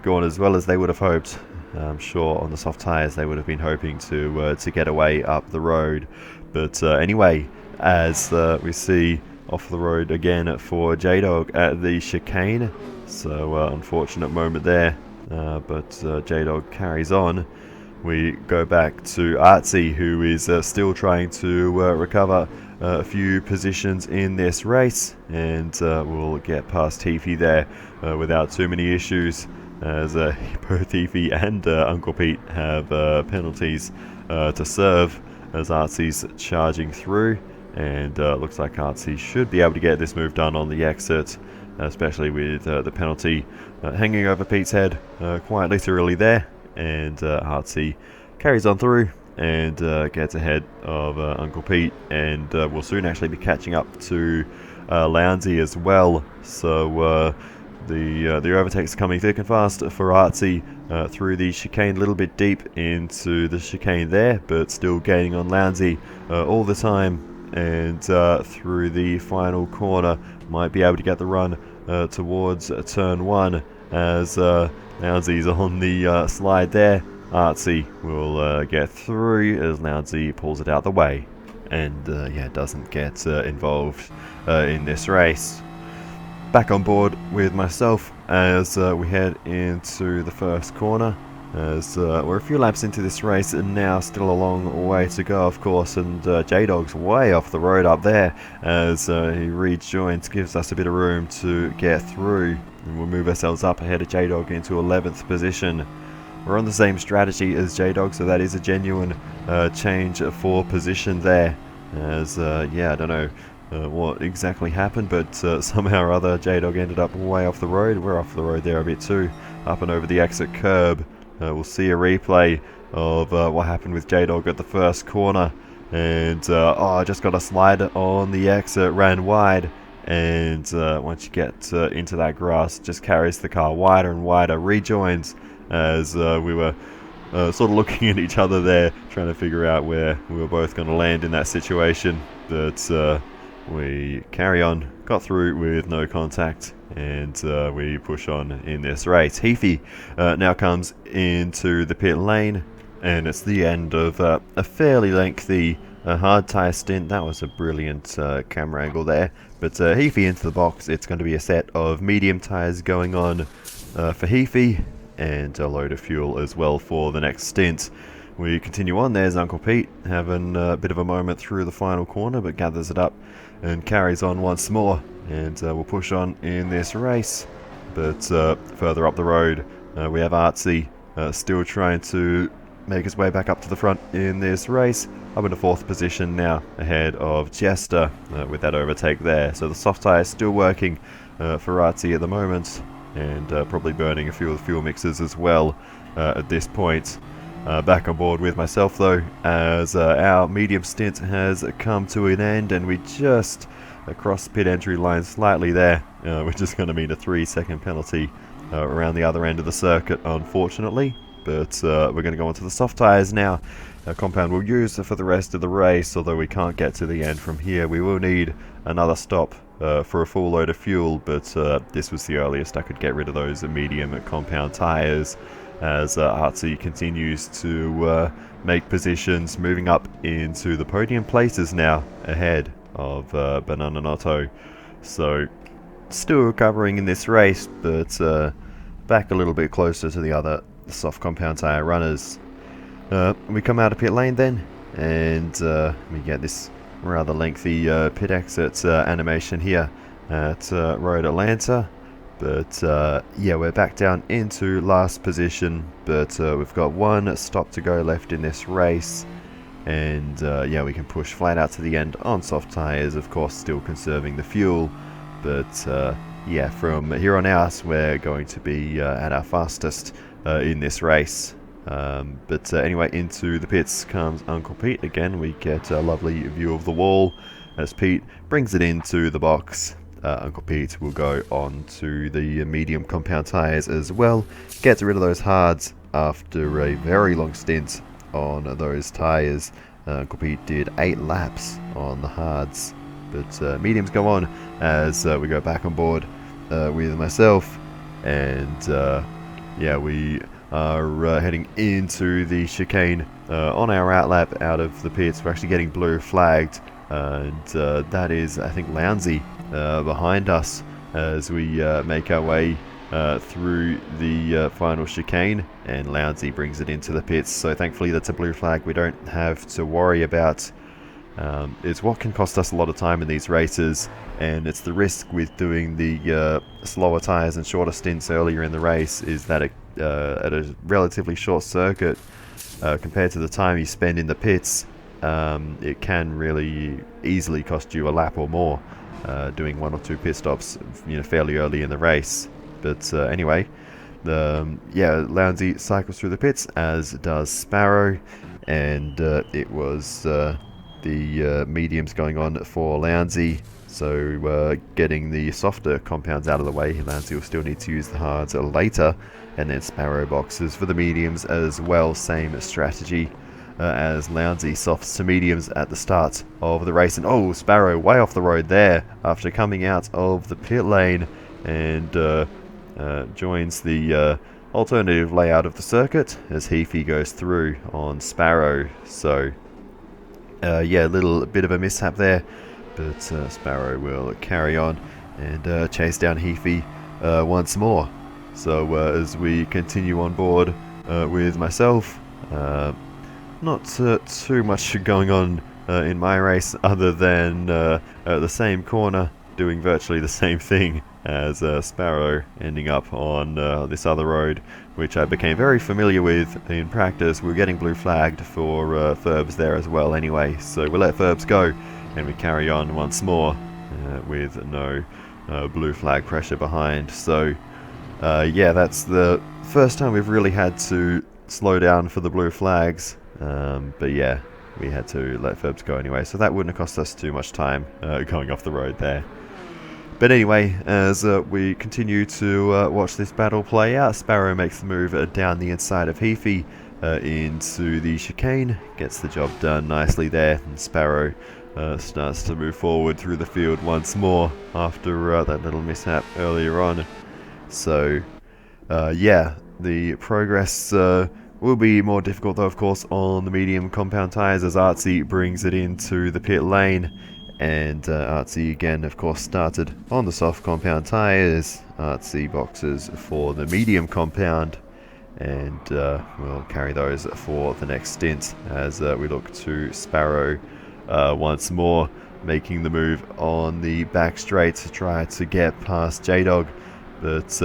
gone as well as they would have hoped. I'm sure on the soft tyres they would have been hoping to get away up the road, but anyway, as we see off the road again for J-Dog at the chicane. So unfortunate moment there, but J-Dog carries on. We go back to Artsy, who is still trying to recover a few positions in this race, and we'll get past Heafy there without too many issues, as both Heafy and Uncle Pete have penalties to serve as Artsy's charging through, and looks like Artsy should be able to get this move done on the exit, especially with the penalty hanging over Pete's head quite literally there. And Artsy carries on through and gets ahead of Uncle Pete, and will soon actually be catching up to Lounsey as well. So the overtake's coming thick and fast for Artsy through the chicane, a little bit deep into the chicane there, but still gaining on Lounsey all the time, and through the final corner might be able to get the run towards turn 1 as Lounsey's on the slide there. Artsy will get through as Lounsey pulls it out the way, and yeah, doesn't get involved in this race. Back on board with myself as we head into the first corner, as we're a few laps into this race and now still a long way to go, of course, and J-Dog's way off the road up there as he rejoins, gives us a bit of room to get through, and we'll move ourselves up ahead of J-Dog into 11th position. We're on the same strategy as J-Dog, so that is a genuine change for position there, as yeah, I don't know what exactly happened, but somehow or other J-Dog ended up way off the road. We're off the road there a bit too, up and over the exit curb. We'll see a replay of what happened with J-Dog at the first corner, and oh, just got a slide on the exit, ran wide, and once you get into that grass, just carries the car wider and wider, rejoins as we were sort of looking at each other there, trying to figure out where we were both going to land in that situation, but we carry on, got through with no contact, and we push on in this race. Heafy now comes into the pit lane, and it's the end of a fairly lengthy hard tyre stint. That was a brilliant camera angle there, but Heafy into the box. It's going to be a set of medium tyres going on for Heafy, and a load of fuel as well for the next stint. We continue on. There's Uncle Pete having a bit of a moment through the final corner, but gathers it up and carries on once more, and we'll push on in this race. But further up the road we have Artsy still trying to make his way back up to the front in this race. Up in the 4th position now, ahead of Jester with that overtake there. So the soft tyre is still working for Artsy at the moment, and probably burning a few of the fuel mixers as well at this point. Back on board with myself though, as our medium stint has come to an end, and we just across pit entry line slightly there, which is going to mean a 3-second penalty around the other end of the circuit, unfortunately. But we're going to go on to the soft tyres now. Our compound we'll use for the rest of the race, although we can't get to the end from here. We will need another stop for a full load of fuel, but this was the earliest I could get rid of those medium compound tyres, as Artsy continues to make positions, moving up into the podium places now, ahead of Banana Notto. So still recovering in this race, but back a little bit closer to the other soft compound tyre runners. We come out of pit lane then, and we get this rather lengthy pit exit animation here at Road Atlanta. But yeah, we're back down into last position, but we've got one stop to go left in this race. And yeah, we can push flat out to the end on soft tyres, of course still conserving the fuel. But yeah, from here on out we're going to be at our fastest in this race. But anyway, into the pits comes Uncle Pete again. We get a lovely view of the wall as Pete brings it into the box. Uncle Pete will go on to the medium compound tyres as well. Gets rid of those hards after a very long stint on those tyres. Uncle Pete did 8 laps on the hards, but mediums go on as we go back on board with myself, and yeah, we are heading into the chicane on our outlap out of the pits. We're actually getting blue flagged, and that is, I think, Lounsey behind us as we make our way through the final chicane, and Lounsey brings it into the pits. So thankfully that's a blue flag we don't have to worry about. It's what can cost us a lot of time in these races, and it's the risk with doing the slower tyres and shorter stints earlier in the race, is that at a relatively short circuit, compared to the time you spend in the pits, it can really easily cost you a lap or more doing 1 or 2 pit stops, you know, fairly early in the race. But anyway, yeah, Lounsey cycles through the pits, as does Sparrow, and it was the mediums going on for Lounsey. So getting the softer compounds out of the way, Lounsey will still need to use the hards later, and then Sparrow boxes for the mediums as well. Same strategy as Lounsey, softs to mediums at the start of the race. And oh, Sparrow way off the road there after coming out of the pit lane, and joins the alternative layout of the circuit as Heafy goes through on Sparrow. So yeah, a little bit of a mishap there, but Sparrow will carry on and chase down Heafy once more. So as we continue on board with myself, not too much going on in my race, other than the same corner doing virtually the same thing as Sparrow, ending up on this other road, which I became very familiar with in practice. We're getting blue flagged for Ferbs there as well anyway, so we'll let Ferbs go and we carry on once more with no blue flag pressure behind. So yeah, that's the first time we've really had to slow down for the blue flags, but yeah, we had to let Ferbs go anyway, so that wouldn't have cost us too much time going off the road there. But anyway, as we continue to watch this battle play out, Sparrow makes the move down the inside of Heafy into the chicane, gets the job done nicely there, and Sparrow starts to move forward through the field once more after that little mishap earlier on. So yeah, the progress will be more difficult though, of course, on the medium compound tyres as Artsy brings it into the pit lane. And Artsy again, of course, started on the soft compound tyres. Artsy boxes for the medium compound, and we'll carry those for the next stint as we look to Sparrow once more, making the move on the back straight to try to get past J-Dog. But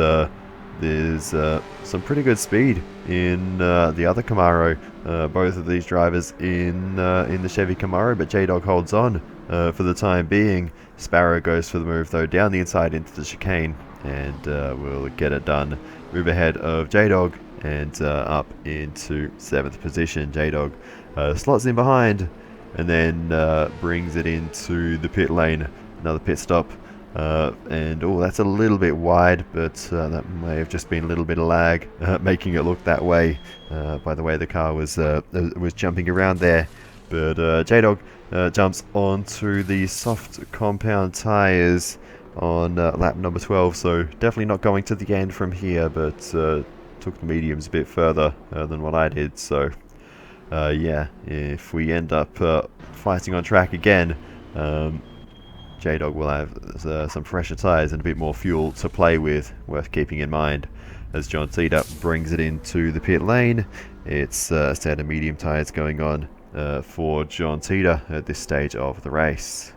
there's some pretty good speed in the other Camaro. Both of these drivers in the Chevy Camaro, but J-Dog holds on for the time being. Sparrow goes for the move though down the inside into the chicane, and will get it done. Move ahead of J-Dog and up into 7th position. J-Dog slots in behind and then brings it into the pit lane. Another pit stop. And oh, that's a little bit wide, but that may have just been a little bit of lag, making it look that way by the way the car was jumping around there. But J-Dog jumps onto the soft compound tyres on lap number 12, so definitely not going to the end from here, but took the mediums a bit further than what I did. So yeah, if we end up fighting on track again, J-Dog will have some fresher tyres and a bit more fuel to play with, worth keeping in mind. As John Cena brings it into the pit lane, it's a set of medium tyres going on for John Cena at this stage of the race.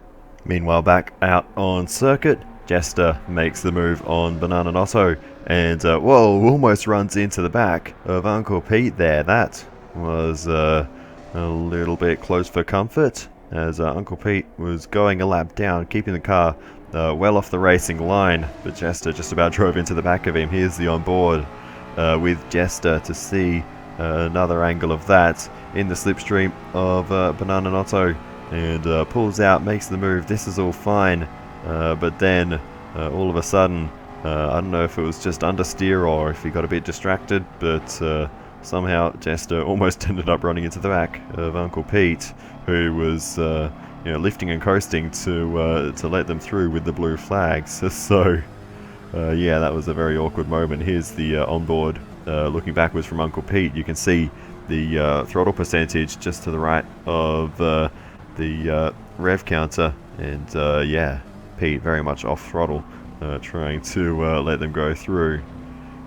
Meanwhile, back out on circuit, Jester makes the move on Banana Otto, and whoa, almost runs into the back of Uncle Pete there. That was a little bit close for comfort, as Uncle Pete was going a lap down, keeping the car well off the racing line, but Jester just about drove into the back of him. Here's the onboard with Jester to see another angle of that in the slipstream of Banana Otto, and pulls out, makes the move. This is all fine, but then all of a sudden, I don't know if it was just understeer or if he got a bit distracted, but somehow Jester almost ended up running into the back of Uncle Pete, who was lifting and coasting to let them through with the blue flags. So yeah, that was a very awkward moment. Here's the onboard looking backwards from Uncle Pete. You can see the throttle percentage just to the right of the rev counter, and yeah, Pete very much off throttle, trying to let them go through.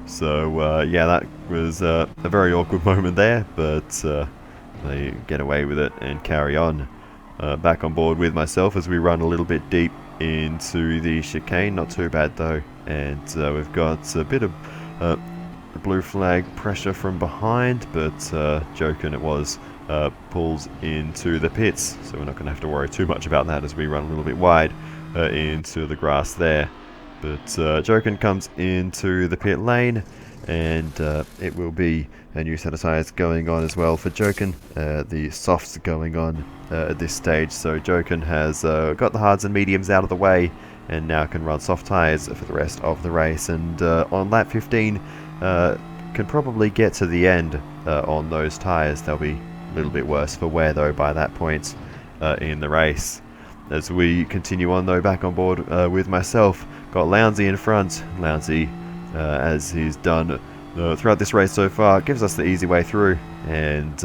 So yeah, that was a very awkward moment there, but they get away with it and carry on. Back on board with myself as we run a little bit deep into the chicane. Not too bad though, and we've got a bit of blue flag pressure from behind, but Jokin it was pulls into the pits, so we're not going to have to worry too much about that as we run a little bit wide into the grass there. But Jokin comes into the pit lane, and it will be a new set of tyres going on as well for Jokin. The softs going on at this stage, so Jokin has got the hards and mediums out of the way and now can run soft tyres for the rest of the race, and on lap 15 can probably get to the end on those tyres. They'll be a little bit worse for wear though by that point in the race. As we continue on though, back on board with myself, got Lounsey in front. Lounsey, as he's done throughout this race so far, gives us the easy way through, and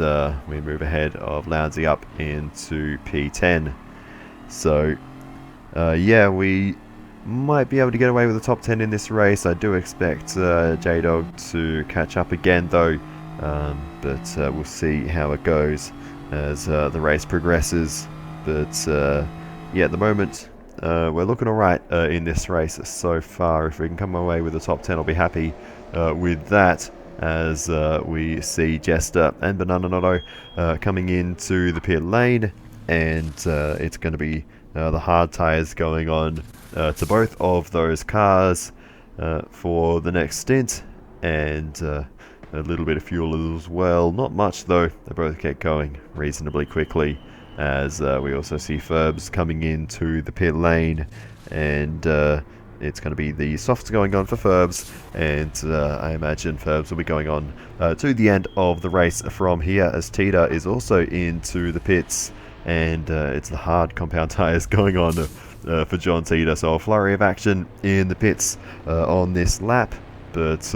we move ahead of Lounsey up into P10. So yeah, we might be able to get away with the top 10 in this race. I do expect J-Dog to catch up again though, but we'll see how it goes as the race progresses. But yeah, at the moment we're looking alright in this race so far. If we can come away with the top 10, I'll be happy with that, as we see Jester and Banana Otto coming into the pit lane, and it's going to be the hard tyres going on to both of those cars for the next stint, and a little bit of fuel as well. Not much though, they both get going reasonably quickly, as we also see Ferbs coming into the pit lane, and it's going to be the softs going on for Ferbs, and I imagine Ferbs will be going on to the end of the race from here, as Tita is also into the pits, and it's the hard compound tyres going on for John Tita. So a flurry of action in the pits on this lap, but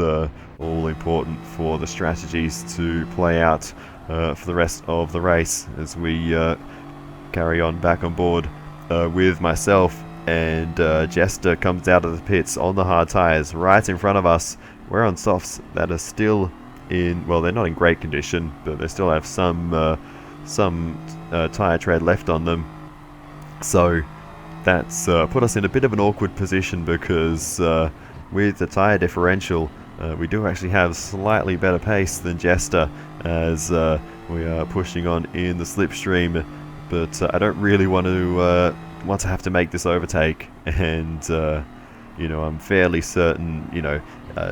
all important for the strategies to play out for the rest of the race, as we carry on back on board with myself, and Jester comes out of the pits on the hard tyres right in front of us. We're on softs that are still in, well, they're not in great condition, but they still have some tyre tread left on them. So that's put us in a bit of an awkward position, because with the tyre differential we do actually have slightly better pace than Jester as we are pushing on in the slipstream, but I don't really want to have to make this overtake, and you know, I'm fairly certain, you know,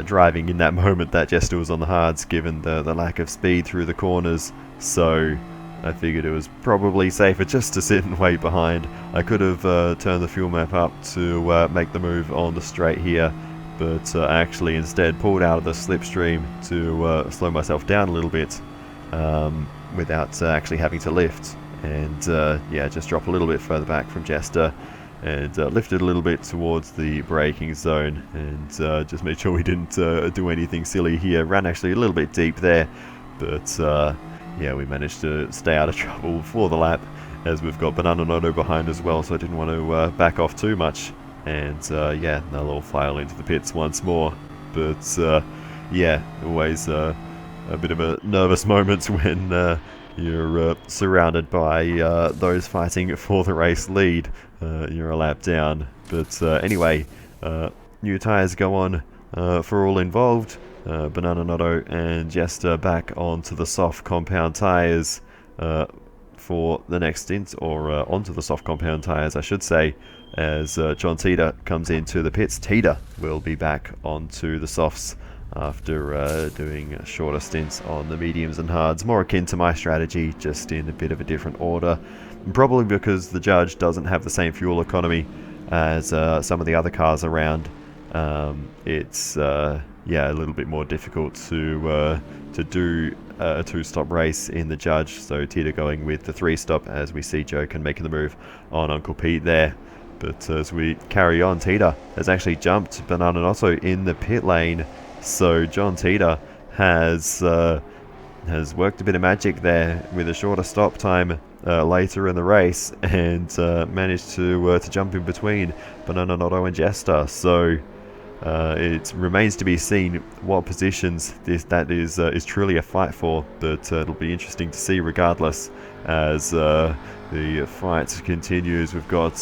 driving in that moment that Jester was on the hards given the lack of speed through the corners, so I figured it was probably safer just to sit and wait behind. I could have turned the fuel map up to make the move on the straight here, but I actually instead pulled out of the slipstream to slow myself down a little bit without actually having to lift, and yeah, just drop a little bit further back from Jester and lifted a little bit towards the braking zone, and just made sure we didn't do anything silly here. Ran actually a little bit deep there, but yeah, we managed to stay out of trouble for the lap, as we've got Banana Noto behind as well, so I didn't want to back off too much. And yeah, now they'll file into the pits once more. But yeah, always a bit of a nervous moment when you're surrounded by those fighting for the race lead. You're a lap down. But anyway, new tyres go on for all involved. Banana Noto and Jester back onto the soft compound tyres for the next stint, or onto the soft compound tyres I should say, as John Teeter comes into the pits. Teeter will be back onto the softs after doing shorter stints on the mediums and hards, more akin to my strategy, just in a bit of a different order, probably because the judge doesn't have the same fuel economy as some of the other cars around. It's yeah, a little bit more difficult to do a 2-stop race in the judge, so Teeter going with the 3-stop as we see Joe can making the move on Uncle Pete there. But as we carry on, Teeter has actually jumped Banana Noto in the pit lane, so John Teeter has worked a bit of magic there with a shorter stop time later in the race, and managed to jump in between Banana Noto and Jester. So it remains to be seen what positions that is truly a fight for, but it'll be interesting to see regardless as the fight continues. We've got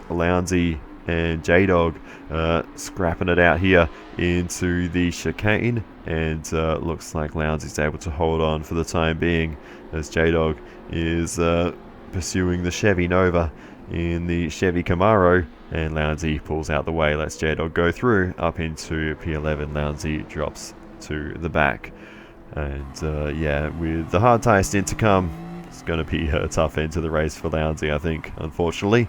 Lounsey and J-Dog scrapping it out here into the chicane, and looks like Lounsey's able to hold on for the time being as J-Dog is pursuing the Chevy Nova in the Chevy Camaro, and Lounsey pulls out the way, lets J-Dog go through up into P11. Lounsey drops to the back, and yeah, with the hard tyre stint to come, it's going to be a tough end to the race for Lounsey, I think, unfortunately.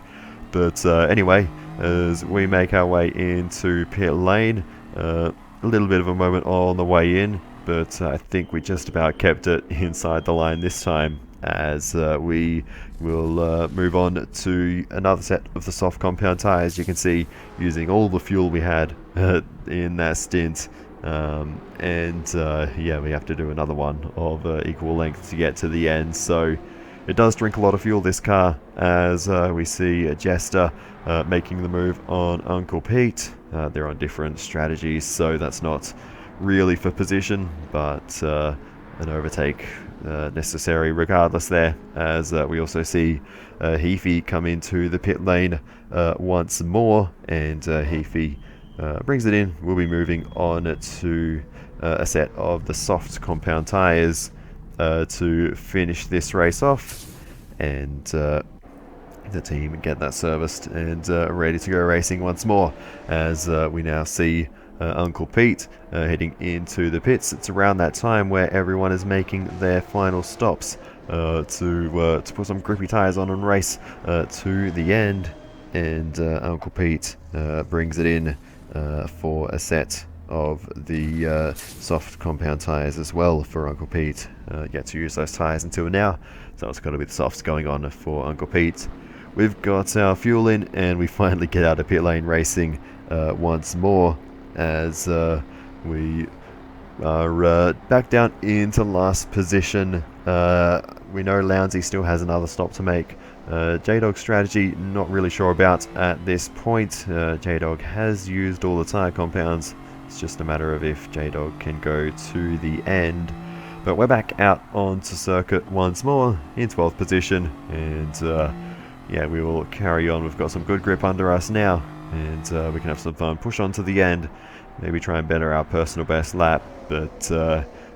But anyway, as we make our way into pit lane, a little bit of a moment on the way in, but I think we just about kept it inside the line this time, as we will move on to another set of the soft compound tyres. You can see, using all the fuel we had in that stint, and yeah, we have to do another one of equal length to get to the end. So it does drink a lot of fuel, this car, as we see Jester making the move on Uncle Pete. They're on different strategies, so that's not really for position, but an overtake necessary regardless there, as we also see Heafy come into the pit lane once more, and Heafy brings it in. We'll be moving on to a set of the soft compound tyres to finish this race off, and the team get that serviced and ready to go racing once more, as we now see Uncle Pete heading into the pits. It's around that time where everyone is making their final stops to put some grippy tyres on and race to the end, and Uncle Pete brings it in for a set of the soft compound tyres as well for Uncle Pete. Yet to use those tyres until now, so it's got to be the softs going on for Uncle Pete. We've got our fuel in, and we finally get out of pit lane racing once more, as we are back down into last position. We know Lounsey still has another stop to make. J-Dog's strategy, not really sure about at this point. J-Dog has used all the tyre compounds. It's just a matter of if J-Dog can go to the end. But we're back out onto circuit once more in 12th position, and yeah, we will carry on. We've got some good grip under us now, and we can have some fun, push on to the end, maybe try and better our personal best lap. But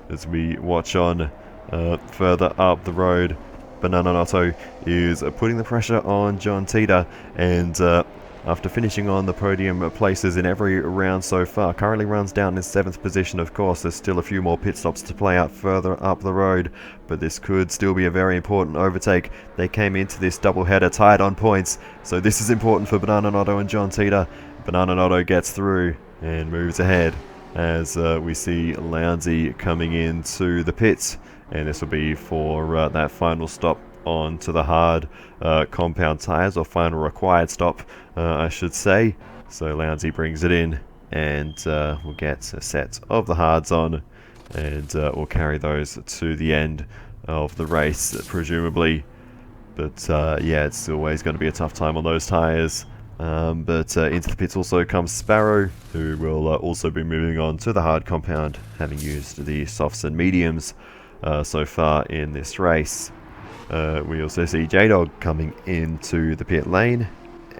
as we watch on further up the road, Banana Notto is putting the pressure on John Teeter, and after finishing on the podium places in every round so far, currently runs down in 7th position. Of course, there's still a few more pit stops to play out further up the road, but this could still be a very important overtake. They came into this doubleheader tied on points, so this is important for Banana Notto and John Teeter. Banana Notto gets through and moves ahead as we see Lounsey coming into the pits, and this will be for that final stop onto the hard compound tyres, or final required stop, I should say. So Lounsey brings it in, and we'll get a set of the hards on, and we'll carry those to the end of the race, presumably. But yeah, it's always going to be a tough time on those tyres. But into the pits also comes Sparrow, who will also be moving on to the hard compound, having used the softs and mediums so far in this race. We also see J-Dog coming into the pit lane,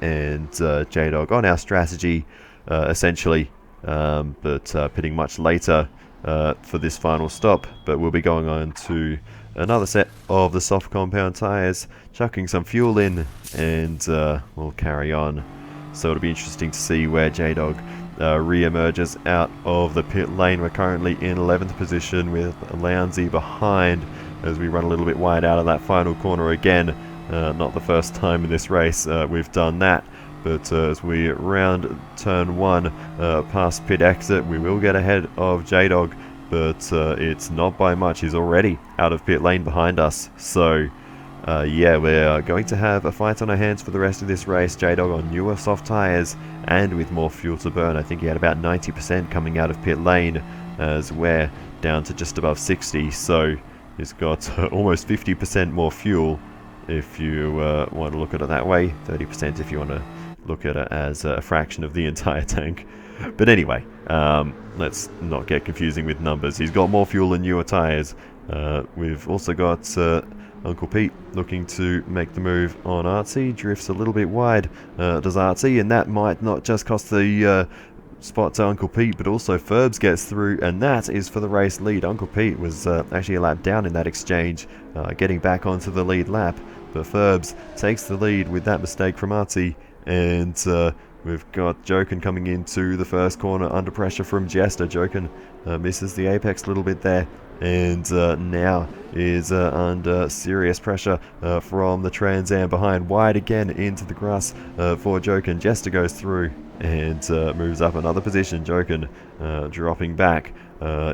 and J-Dog on our strategy essentially, but pitting much later for this final stop. But we'll be going on to another set of the soft compound tyres, chucking some fuel in, and we'll carry on. So it'll be interesting to see where J-Dog re-emerges out of the pit lane. We're currently in 11th position with Lounsey behind, as we run a little bit wide out of that final corner again. Not the first time in this race we've done that, but as we round turn 1 past pit exit, we will get ahead of J-Dog, but it's not by much. He's already out of pit lane behind us. So yeah, we're going to have a fight on our hands for the rest of this race. J-Dog on newer soft tyres and with more fuel to burn. I think he had about 90% coming out of pit lane, as we're down to just above 60, so he's got almost 50% more fuel if you want to look at it that way. 30% if you want to look at it as a fraction of the entire tank. But anyway, let's not get confusing with numbers. He's got more fuel and newer tyres. We've also got Uncle Pete looking to make the move on Artsy. Drifts a little bit wide, does Artsy, and that might not just cost the spot to Uncle Pete, but also Ferbs gets through, and that is for the race lead. Uncle Pete was actually a lap down in that exchange, getting back onto the lead lap, but Ferbs takes the lead with that mistake from Artsy, and we've got Joken coming into the first corner under pressure from Jester. Joken misses the apex a little bit there, and now is under serious pressure from the Trans Am behind. Wide again into the grass for Joken. Jester goes through and moves up another position. Joken dropping back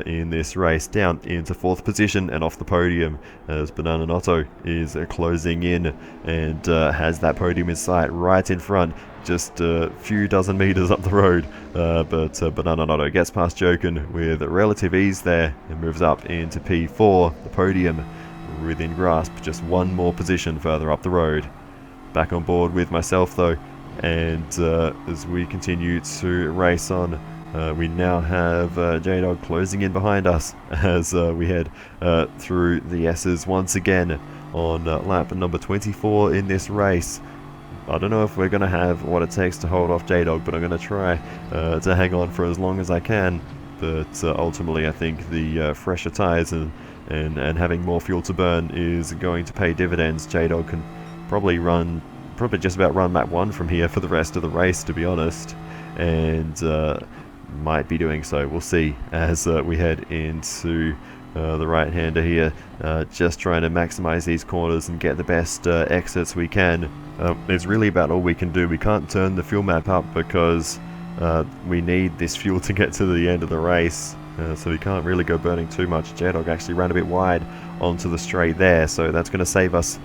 in this race down into 4th position and off the podium, as Banana Notto is closing in and has that podium in sight right in front, just a few dozen meters up the road. But Banana Notto gets past Joken with relative ease there and moves up into P4, the podium within grasp, just one more position further up the road. Back on board with myself though, and as we continue to race on, we now have J-Dog closing in behind us as we head through the S's once again on lap number 24 in this race. I don't know if we're going to have what it takes to hold off J-Dog, but I'm going to try to hang on for as long as I can. But ultimately I think the fresher tyres and having more fuel to burn is going to pay dividends. J-Dog can probably just about run map 1 from here for the rest of the race, to be honest, and might be doing so. We'll see as we head into the right-hander here, just trying to maximize these corners and get the best exits we can. It's really about all we can do. We can't turn the fuel map up because we need this fuel to get to the end of the race, so we can't really go burning too much. J-Dog actually ran a bit wide onto the straight there, so that's going to save us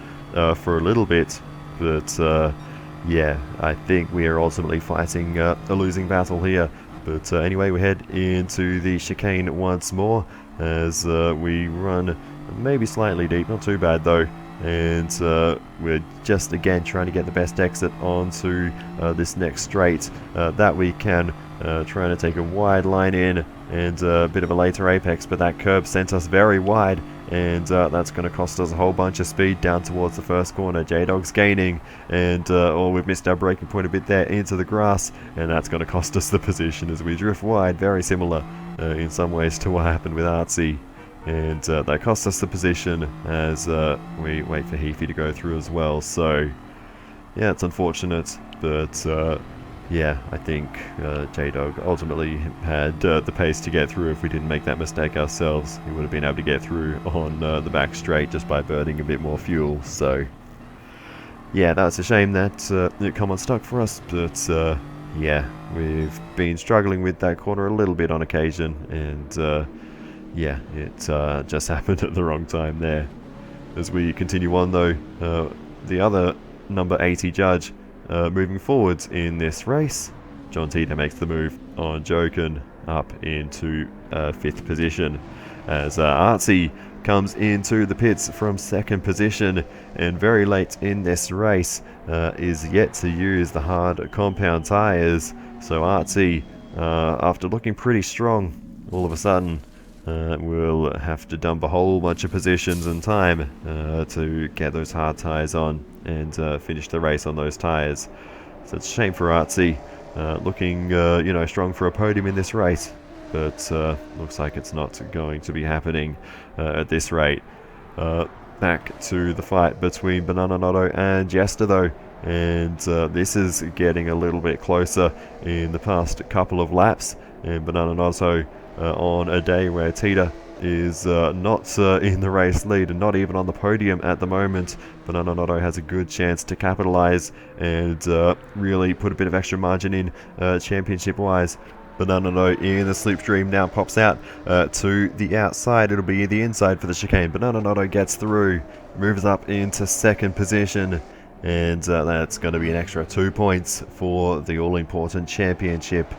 for a little bit. But yeah, I think we are ultimately fighting a losing battle here. But anyway, we head into the chicane once more as we run maybe slightly deep, not too bad though, and we're just again trying to get the best exit onto this next straight that we can, trying to take a wide line in and a bit of a later apex, but that curb sent us very wide and that's going to cost us a whole bunch of speed down towards the first corner. J-Dog's gaining, and we've missed our braking point a bit there into the grass, and that's going to cost us the position as we drift wide. Very similar in some ways to what happened with Artsy, and that cost us the position as we wait for Heafy to go through as well. So yeah, it's unfortunate, but yeah, I think J-Dog ultimately had the pace to get through. If we didn't make that mistake ourselves, he would have been able to get through on the back straight just by burning a bit more fuel. So yeah, that's a shame that it come unstuck for us, but yeah, we've been struggling with that corner a little bit on occasion, and yeah, it just happened at the wrong time there. As we continue on though, the other number 80 judge moving forwards in this race, John Tita makes the move on Joken up into 5th position, as Artsy comes into the pits from 2nd position, and very late in this race is yet to use the hard compound tyres. So Artsy, after looking pretty strong, all of a sudden we'll have to dump a whole bunch of positions and time to get those hard tyres on and finish the race on those tyres. So it's a shame for Artsy, looking you know, strong for a podium in this race, but looks like it's not going to be happening at this rate. Back to the fight between Banananotto and Jester though, and this is getting a little bit closer in the past couple of laps, and Banananotto on a day where Tita is not in the race lead and not even on the podium at the moment, Banananotto has a good chance to capitalise and really put a bit of extra margin in championship wise. Banananotto in the slipstream now pops out to the outside. It'll be the inside for the chicane. Banananotto gets through, moves up into 2nd position, and that's going to be an extra 2 points for the all-important championship.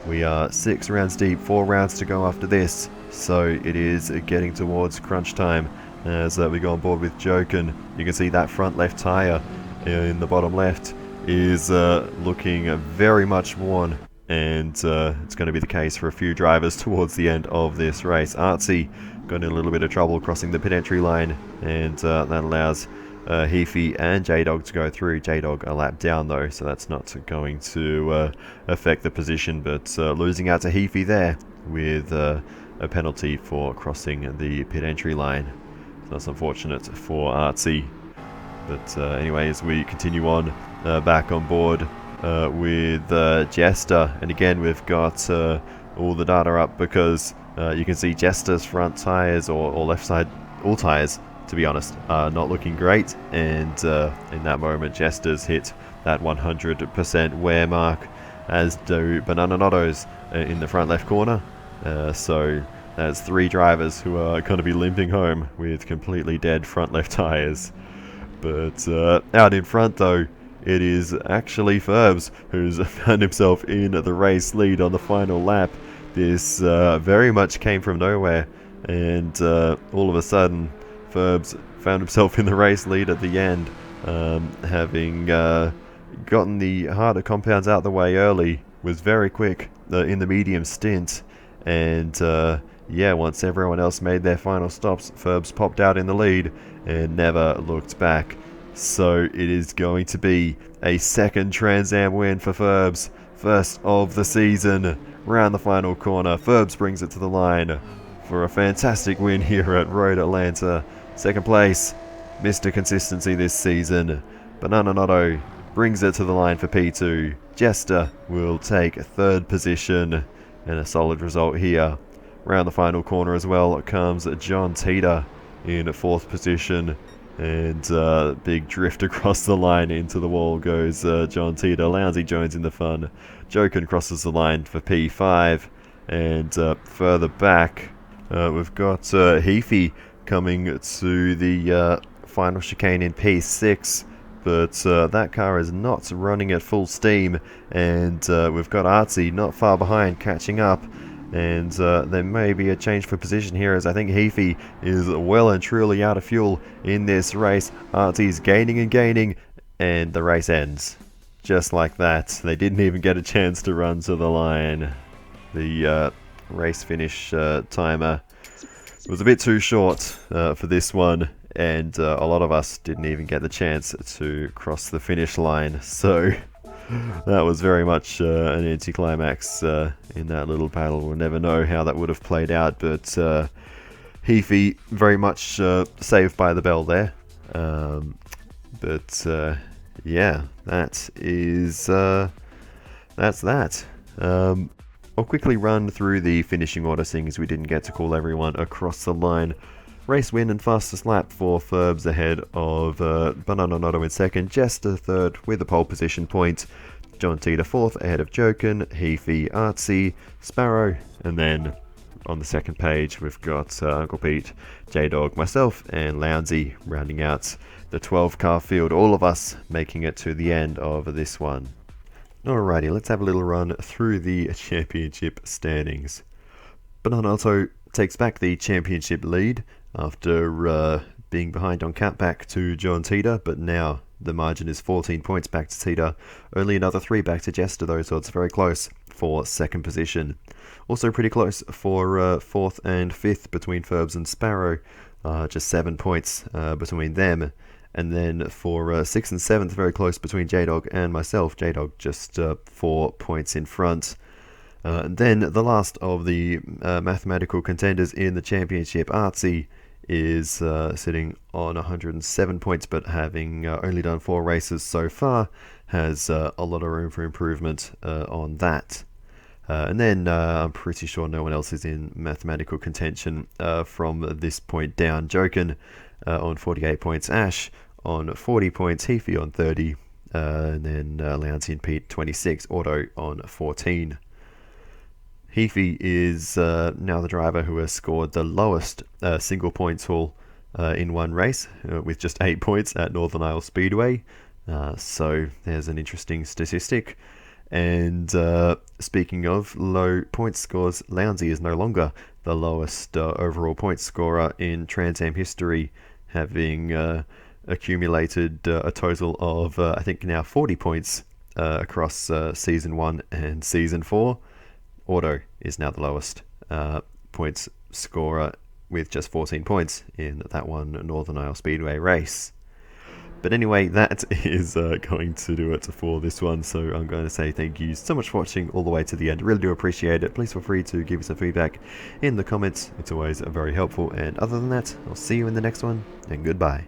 We are 6 rounds deep, 4 rounds to go after this, so it is getting towards crunch time as we go on board with Joken. You can see that front left tyre in the bottom left is looking very much worn, and it's going to be the case for a few drivers towards the end of this race. Artsy got in a little bit of trouble crossing the pit entry line, and that allows Heafy and J-Dog to go through. J-Dog a lap down though, so that's not going to affect the position, but losing out to Heafy there with a penalty for crossing the pit entry line. So that's unfortunate for Artsy. But anyway, as we continue on back on board with Jester, and again we've got all the data up because you can see Jester's front tyres or left side, all tyres to be honest, are not looking great, and in that moment Jester's hit that 100% wear mark, as do Banananotto's in the front left corner. So that's 3 drivers who are going to be limping home with completely dead front left tyres. But out in front though, it is actually Ferbs who's found himself in the race lead on the final lap. This very much came from nowhere, and all of a sudden Ferbs found himself in the race lead at the end, having gotten the harder compounds out the way early, was very quick in the medium stint, and yeah, once everyone else made their final stops, Ferbs popped out in the lead and never looked back. So it is going to be a 2nd Trans Am win for Ferbs, first of the season. Round the final corner, Ferbs brings it to the line for a fantastic win here at Road Atlanta. 2nd place, Mr. Consistency this season. Banananotto brings it to the line for P2. Jester will take 3rd position, and a solid result here. Round the final corner as well comes John Tita in 4th position, and big drift across the line into the wall goes John Tita. Lousy joins in the fun. Joken crosses the line for P5, and further back we've got Heafy coming to the final chicane in P6, but that car is not running at full steam, and we've got Artsy not far behind catching up, and there may be a change for position here, as I think Heafy is well and truly out of fuel in this race. Artsy's gaining and gaining, and the race ends. Just like that. They didn't even get a chance to run to the line. The race finish timer It was a bit too short for this one, and a lot of us didn't even get the chance to cross the finish line, so that was very much an anticlimax in that little battle. We'll never know how that would have played out, but Heafy very much saved by the bell there. Yeah, that is that's that. I'll quickly run through the finishing order, seeing as we didn't get to call everyone across the line. Race win and fastest lap for Ferbs ahead of Banana Notto in second, Jester third with a pole position point, John Teeter fourth ahead of Joken, Heafy, Artsy, Sparrow, and then on the second page we've got Uncle Pete, J-Dog, myself, and Lounsey rounding out the 12-car field, all of us making it to the end of this one. Alrighty, let's have a little run through the championship standings. Banana Notto takes back the championship lead after being behind on Catback to John Teeter, but now the margin is 14 points back to Teeter, only another 3 back to Jester though, so it's very close for second position. Also pretty close for fourth and fifth between Ferbs and Sparrow, just 7 points between them. And then for 6th and 7th, very close between J-Dog and myself. J-Dog just 4 points in front. And then the last of the mathematical contenders in the championship, Artsy, is sitting on 107 points, but having only done 4 races so far, has a lot of room for improvement on that. And then I'm pretty sure no one else is in mathematical contention from this point down. Joken on 48 points, Ash on 40 points, Heafy on 30, and then Lounsey and Pete 26, Auto on 14. Heafy is now the driver who has scored the lowest single points haul in one race, with just 8 points at Northern Isle Speedway. So there's an interesting statistic. And speaking of low point scores, Lounsey is no longer the lowest overall point scorer in Trans Am history, having accumulated a total of I think now 40 points across Season 1 and Season 4. Auto is now the lowest points scorer with just 14 points in that one Northern Isle Speedway race. But anyway, that is going to do it for this one, so I'm going to say thank you so much for watching all the way to the end. Really do appreciate it. Please feel free to give us some feedback in the comments. It's always very helpful, and other than that, I'll see you in the next one, and goodbye.